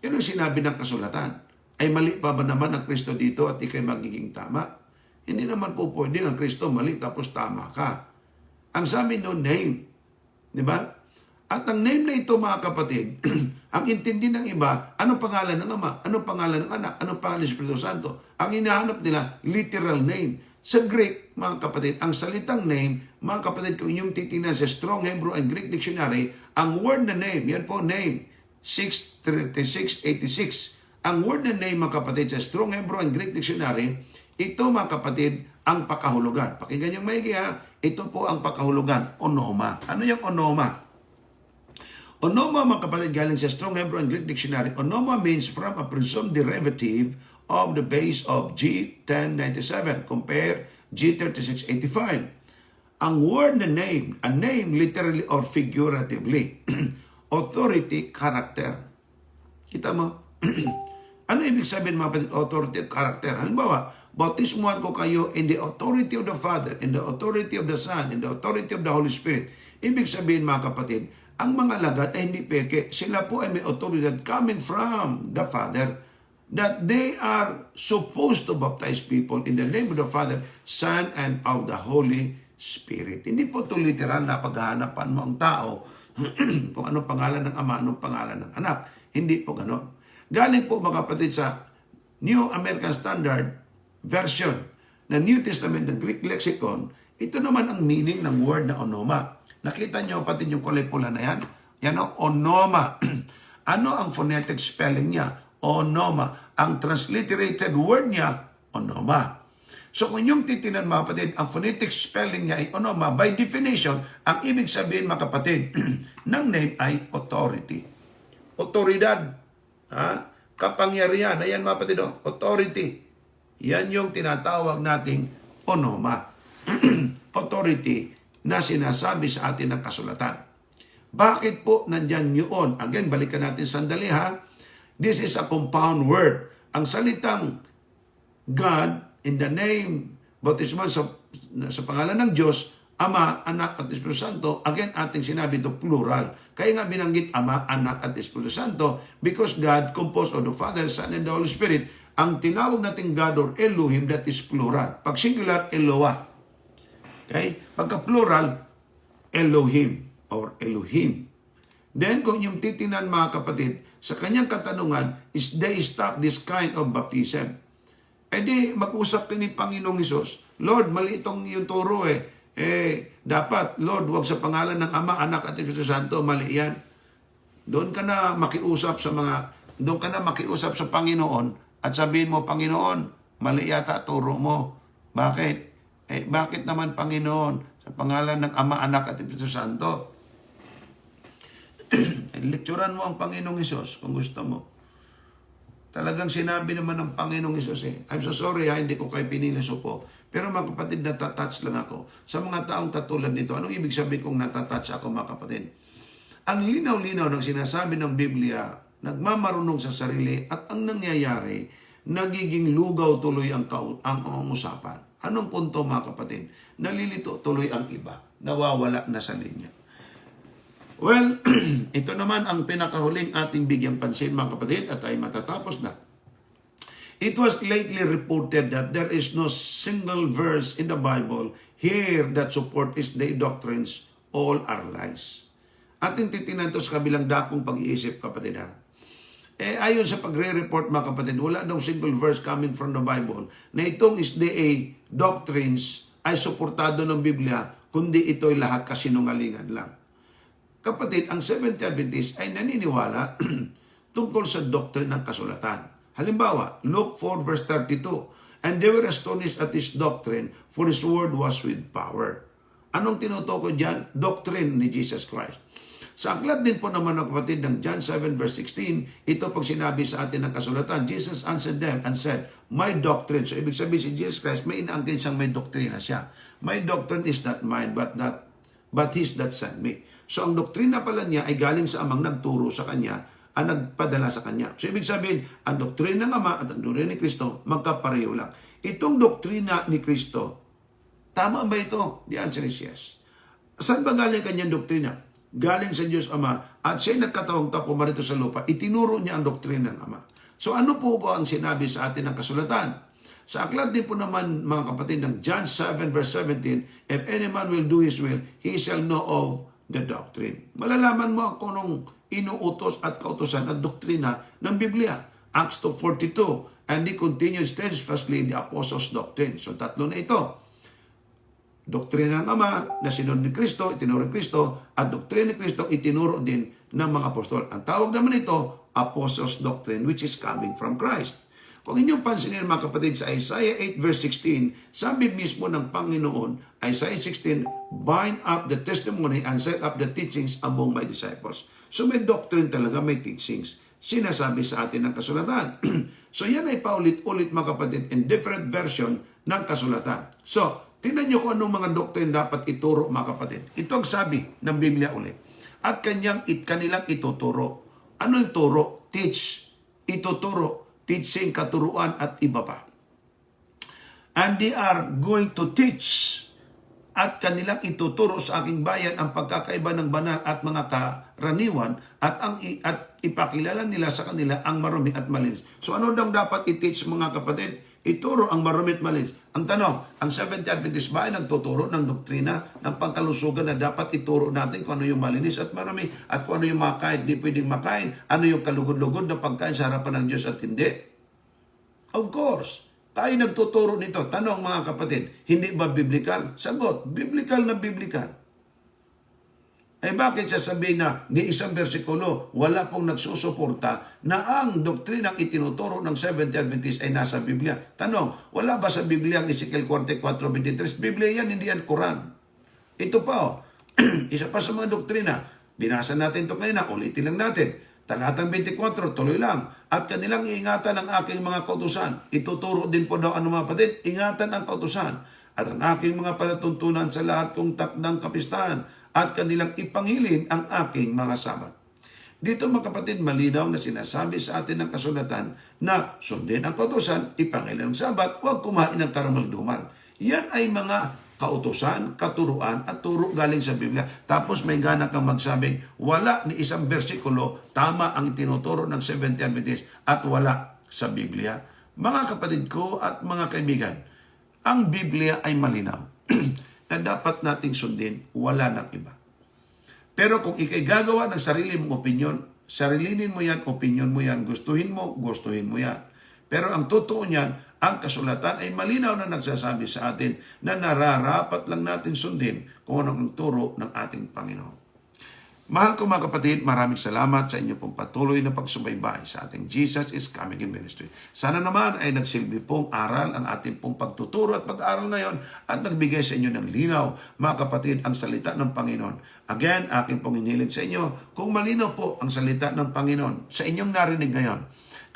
Yan ang sinabi ng kasulatan. Ay mali pa ba naman ang Kristo dito at ikay magiging tama? Hindi naman po pwede ang Kristo mali tapos tama ka. Ang sabi no, name. Di ba? At ang name na ito mga kapatid, ang intindi ng iba, anong pangalan ng Ama? Anong pangalan ng Anak? Anong pangalan ng Espiritu Santo? Ang hinahanap nila, literal name. Sa Greek, mga kapatid, ang salitang name, mga kapatid, kung inyong titingnan sa Strong Hebrew and Greek Dictionary, ang word na name, yan po name, 63686. Ang word na name, mga kapatid, sa Strong Hebrew and Greek Dictionary, ito mga kapatid, ang pakahulugan. Pakinggan yung maigi ha. Ito po ang pakahulugan, onoma. Ano yung onoma? Onoma, mga kapatid, galing sa Strong Hebrew and Greek Dictionary. Onoma means from a presumed derivative of the base of G1097. Compare G3685. Ang word na name, a name literally or figuratively, authority, character. Kita mo? Ano ibig sabihin mga kapatid, authority, character? Halimbawa, bautismuhan ko kayo in the authority of the Father, in the authority of the Son, in the authority of the Holy Spirit. Ibig sabihin mga kapatid, ang mga alagad ay hindi peke. Sila po ay may authority coming from the Father, that they are supposed to baptize people in the name of the Father, Son, and of the Holy Spirit. Hindi po ito literal na paghahanapan mo ang tao kung anong pangalan ng Ama, anong pangalan ng Anak. Hindi po ganon. Galing po mga kapatid sa New American Standard Version na New Testament, ng Greek Lexicon. Ito naman ang meaning ng word na onoma. Nakita nyo kapatid yung kulay pula na yan? Yan ang onoma. Ano ang phonetic spelling niya? Onoma. Ang transliterated word niya, onoma. So kung yung titinan mga kapatid, ang phonetic spelling niya ay onoma, by definition, ang ibig sabihin mga kapatid ng name ay authority. Otoridad. Kapangyarihan. Ayan mga kapatid, authority. Yan yung tinatawag nating onoma. Authority na sinasabi sa atin ng kasulatan. Bakit po nandyan yun? Again, balikan natin sandali ha. This is a compound word. Ang salitang God, in the name, bautisman sa pangalan ng Diyos, Ama, Anak at Espiritu Santo, again, ating sinabi ito plural. Kaya nga binanggit Ama, Anak at Espiritu Santo because God composed of the Father, Son, and the Holy Spirit. Ang tinawag nating God or Elohim, that is plural. Pag singular, Eloah. Okay? Pagka plural, Elohim or Elohim. Then, kung yung titinan mga kapatid, sa kanyang katanungan, is they stop this kind of baptism. Eh di, mag-usap ni Panginoong Hesus, Lord, mali itong yung turo dapat, Lord, wag sa pangalan ng Ama, Anak at Espiritu Santo, mali yan. Doon ka na makiusap sa Panginoon at sabihin mo, Panginoon, mali yata turo mo. Bakit? Bakit naman, Panginoon, sa pangalan ng Ama, Anak at Espiritu Santo? Lecturean mo ang Panginoong Hesus kung gusto mo. Talagang sinabi naman ng Panginoong Hesus I'm so sorry hindi ko kayo piniliso po. Pero mga kapatid, natatouch lang ako. Sa mga taong katulad nito, anong ibig sabihin kong natatouch ako mga kapatid? Ang linaw-linaw ng sinasabi ng Biblia, nagmamarunong sa sarili at ang nangyayari, nagiging lugaw tuloy ang usapan. Anong punto mga kapatid? Nalilito tuloy ang iba. Nawawala na sa linya. Well, ito naman ang pinakahuling ating bigyang pansin mga kapatid at ay matatapos na. It was lately reported that there is no single verse in the Bible here that support is the doctrines, all are lies. Ating titinan ito sa kabilang dakong pag-iisip kapatid ha. Ayon sa pagre-report mga kapatid, wala daw single verse coming from the Bible na itong SDA doctrines ay suportado ng Biblia, kundi ito'y lahat kasinungalingan lang. Kapatid, ang Seventh Adventists ay naniniwala tungkol sa doctrine ng kasulatan. Halimbawa, Luke 4 verse 32, and they were astonished at his doctrine, for his word was with power. Anong tinutukoy dyan? Doctrine ni Jesus Christ. Sa aklat din po naman ng kapatid ng John 7 verse 16, ito pag sinabi sa atin ng kasulatan, Jesus answered them and said, my doctrine. So ibig sabihin si Jesus Christ, may inaangkin siyang may doktrina siya. My doctrine is not mine, but his that sent me. So ang doktrina pala niya ay galing sa amang nagturo sa kanya, ang nagpadala sa kanya. So ibig sabihin, ang doktrina ng Ama at ang doktrina ni Kristo, magkapareho lang. Itong doktrina ni Kristo, tama ba ito? The answer is yes. Saan ba galing kanyang doktrina? Galing sa Diyos Ama at siya nagkatawang tapo marito sa lupa, itinuro niya ang doktrina ng Ama. So ano po ba ang sinabi sa atin ng kasulatan? Sa aklat din po naman mga kapatid ng John 7 verse 17, if any man will do his will, he shall know of the doctrine. Malalaman mo kung anong inuutos at kautosan at doktrina ng Biblia. Acts 2:42, and he continued steadfastly in the apostles' doctrine. So tatlo na ito. Doktrina ng Ama na sinunod ni Kristo, itinuro ni Kristo, at doktrina ni Kristo itinuro din ng mga apostol. Ang tawag naman ito, apostles' doctrine, which is coming from Christ. Kung inyong pansinin mga kapatid sa Isaiah 8 verse 16, sabi mismo ng Panginoon, Isaiah 16, bind up the testimony and set up the teachings among my disciples. So may doctrine talaga, may teachings. Sinasabi sa atin ng kasulatan. So yan ay paulit-ulit mga kapatid in different version ng kasulatan. So, tingnan nyo kung anong mga doctrine dapat ituro mga kapatid. Ito ang sabi ng Biblia ulit. At kanilang ituturo. Ano yung turo? Teach. Ituturo. Teaching, katuruan, at iba pa. And they are going to teach at kanilang ituturo sa aking bayan ang pagkakaiba ng banal at mga raniwan at ipakilala nila sa kanila ang marumi at malinis. So ano daw dapat i-teach mga kapatid? Ituro ang marumi at malinis. Ang tanong, ang Seventh-day Adventist ba ay nagtuturo ng doktrina ng pangkalusugan na dapat ituro natin kung ano yung malinis at marumi at kung ano yung makain, di pwedeng makain, ano yung kalugod-lugod na pagkain sa harapan ng Diyos at hindi? Of course. Tayo nagtuturo nito. Tanong mga kapatid, hindi ba biblical? Sagot, biblical na biblical. Eh bakit sasabihin na ni isang bersikulo wala pong nagsusuporta na ang doktrinang itinuturo ng Seventh-day Adventist ay nasa Biblia? Tanong, wala ba sa Biblia ang Ezekiel 44:23? Biblia yan, hindi yan Quran. Ito pa isa pa sa mga doktrina. Binasa natin ito kanina, ulitin lang natin. Talatang 24, tuloy lang. At kanilang iingatan ang aking mga kautusan. Ituturo din po daw ano mga kapatid, ingatan ang kautusan. At ang aking mga palatuntunan sa lahat kong takdang kapistahan. At kanilang ipangilin ang aking mga sabat. Dito mga kapatid, malinaw na sinasabi sa atin ng kasulatan na sundin ang kautusan, ipangilin ang sabat, huwag kumain ng karamalduman. Yan ay mga kautusan, katuruan at turo galing sa Biblia. Tapos may gana kang magsabing wala ni isang bersikulo tama ang tinuturo ng Seventh-day Adventist at wala sa Biblia. Mga kapatid ko at mga kaibigan, ang Biblia ay malinaw na dapat nating sundin, wala nang iba. Pero kung ikay gagawa ng sarili mong opinyon, sarilinin mo yan, opinyon mo yan, gustuhin mo yan. Pero ang totoo niyan, ang kasulatan ay malinaw na nagsasabi sa atin na nararapat lang natin sundin kung anong turo ng ating Panginoon. Mahal ko mga kapatid, maraming salamat sa inyo pong patuloy na pagsubaybay sa ating Jesus is Coming Again Ministry. Sana naman ay nagsilbi pong aral ang ating pong pagtuturo at pag-aaral ngayon at nagbigay sa inyo ng linaw, mga kapatid, ang salita ng Panginoon. Again, aking pong inilin sa inyo, kung malinaw po ang salita ng Panginoon sa inyong narinig ngayon,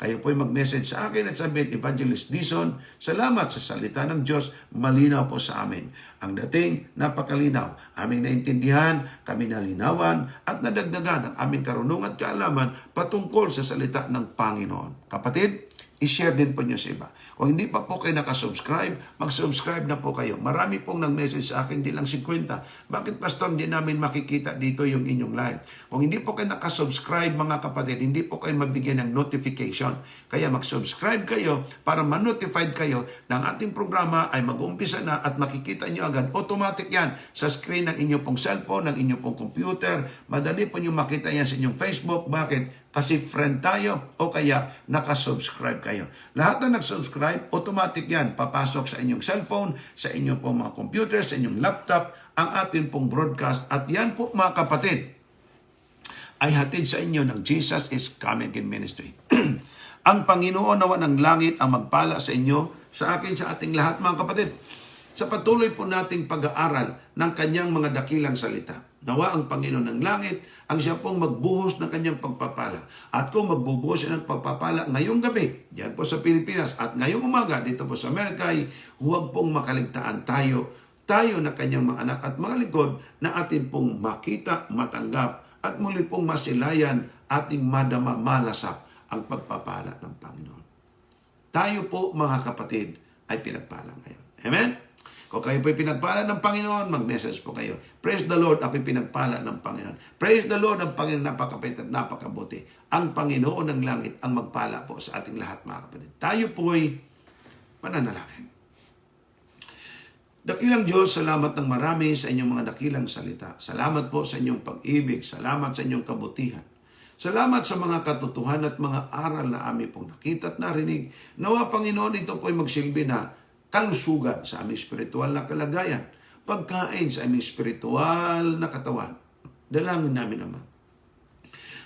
kayo po'y mag-message sa akin at sabihin, Evangelist Dison, salamat sa salita ng Diyos, malinaw po sa amin. Ang dating, napakalinaw. Aming naintindihan, kami nalinawan, at nadagdagan ang aming karunungan at kaalaman patungkol sa salita ng Panginoon. Kapatid, i-share din po nyo sa iba. Kung hindi pa po kayo nakasubscribe, mag-subscribe na po kayo. Marami pong nag-message sa akin, di lang 50. Bakit, Pastor, hindi namin makikita dito yung inyong live? Kung hindi po kayo nakasubscribe, mga kapatid, hindi po kayo mabigyan ng notification. Kaya mag-subscribe kayo para ma-notified kayo ng ating programa ay mag-uumpisa na at makikita nyo agad. Automatic yan sa screen ng inyong pong cellphone, ng inyong pong computer. Madali po nyo makita yan sa inyong Facebook. Bakit? Kasi friend tayo o kaya nakasubscribe kayo. Lahat na nag-subscribe, automatic yan. Papasok sa inyong cellphone, sa inyong pong mga computer, sa inyong laptop, ang ating pong broadcast. At yan po mga kapatid, ay hatid sa inyo ng Jesus is Coming Again Ministry. Ang Panginoon nawa ng langit ang magpala sa inyo, sa akin, sa ating lahat mga kapatid. Sa patuloy po nating pag-aaral ng kanyang mga dakilang salita. Nawa ang Panginoon ng langit ang siya pong magbuhos ng kanyang pagpapala. At kung magbubuhos siya ng pagpapala ngayong gabi, diyan po sa Pilipinas, at ngayong umaga dito po sa Amerika, huwag pong makaligtaan tayo na kanyang mga anak at mga lingkod na atin pong makita, matanggap, at muli pong masilayan, ating madama, malasap ang pagpapala ng Panginoon. Tayo po mga kapatid ay pinagpala ngayon. Amen? Kung kayo po'y pinagpala ng Panginoon, mag-message po kayo. Praise the Lord, ako'y pinagpala ng Panginoon. Praise the Lord, ang Panginoon napakapait at napakabuti. Ang Panginoon ng langit ang magpala po sa ating lahat mga kapatid. Tayo po'y mananalangin. Dakilang Diyos, salamat ng marami sa inyong mga dakilang salita. Salamat po sa inyong pag-ibig. Salamat sa inyong kabutihan. Salamat sa mga katotohanan at mga aral na aming pong nakita at narinig. Nawa Panginoon, ito po'y magsilbi na kalusugan sa aming spiritual na kalagayan, pagkain sa aming spiritual na katawan. Dalangin namin naman.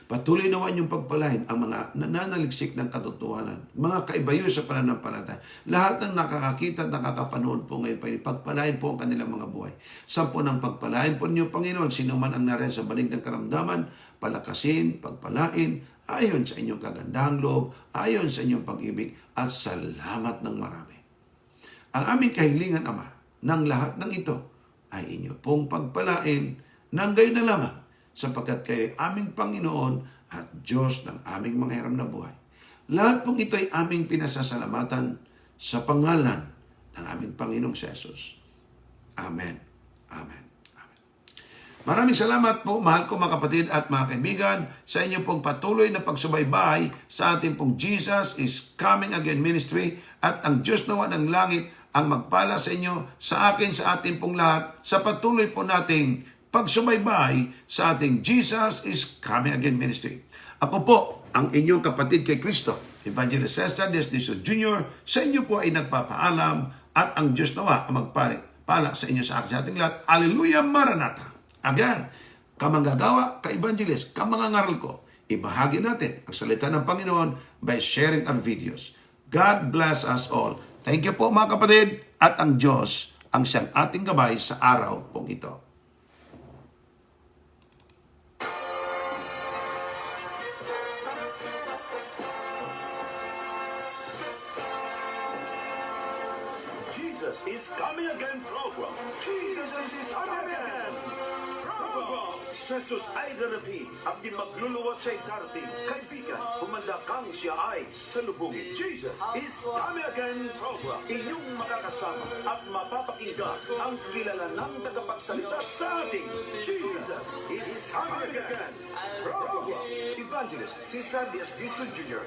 Patuloy naman yung pagpalain ang mga nananaliksik ng katotohanan, mga kaibayo sa pananampalataya. Lahat ng nakakakita at nakakapanood po ngayon, pagpalain po ang kanilang mga buhay. Sampo ng pagpalain po niyo, Panginoon, sino man ang nariyan sa banig ng karamdaman, palakasin, pagpalain, ayon sa inyong kagandahang loob, ayon sa inyong pag-ibig, at salamat ng marami. Ang aming kahilingan, Ama, ng lahat ng ito ay inyo pong pagpalain ng gayon na lamang sapagkat kayo aming Panginoon at Diyos ng aming mga hiram na buhay. Lahat pong ito ay aming pinasasalamatan sa pangalan ng aming Panginoong Jesus. Amen. Amen. Amen. Maraming salamat po, mahal ko mga kapatid at mga kaibigan, sa inyo pong patuloy na pagsubaybay sa ating pong Jesus is Coming Again Ministry, at ang Diyos nawa ng langit ang magpala sa inyo, sa akin, sa ating pong lahat, sa patuloy po nating pagsubaybay sa ating Jesus is Coming Again Ministry. Ako po, ang inyong kapatid kay Kristo, Evangelist Cesar Desniso Jr., sa inyo po ay nagpapaalam, at ang Diyos nawa ang magpala sa inyo, sa akin, sa ating lahat. Hallelujah, Maranatha! Again, kamanggagawa, ka-evangelist, kamangangaral ko, ibahagi natin ang salita ng Panginoon by sharing our videos. God bless us all. Thank you po mga kapatid, at ang Diyos ang siyang ating gabay sa araw pong ito. Jesus is Coming Again program. Jesus is Coming Again program. Jesus ay darati at di magluluwat siya'y darating. Kaibigan, humanda kang siya ay salubungin. Jesus is Coming Again program. Inyong makakasama at mapapakinggan ang kilalanang tagapagsalita sa ating Jesus is Coming Again program. Evangelist Cesar Desniso Jr.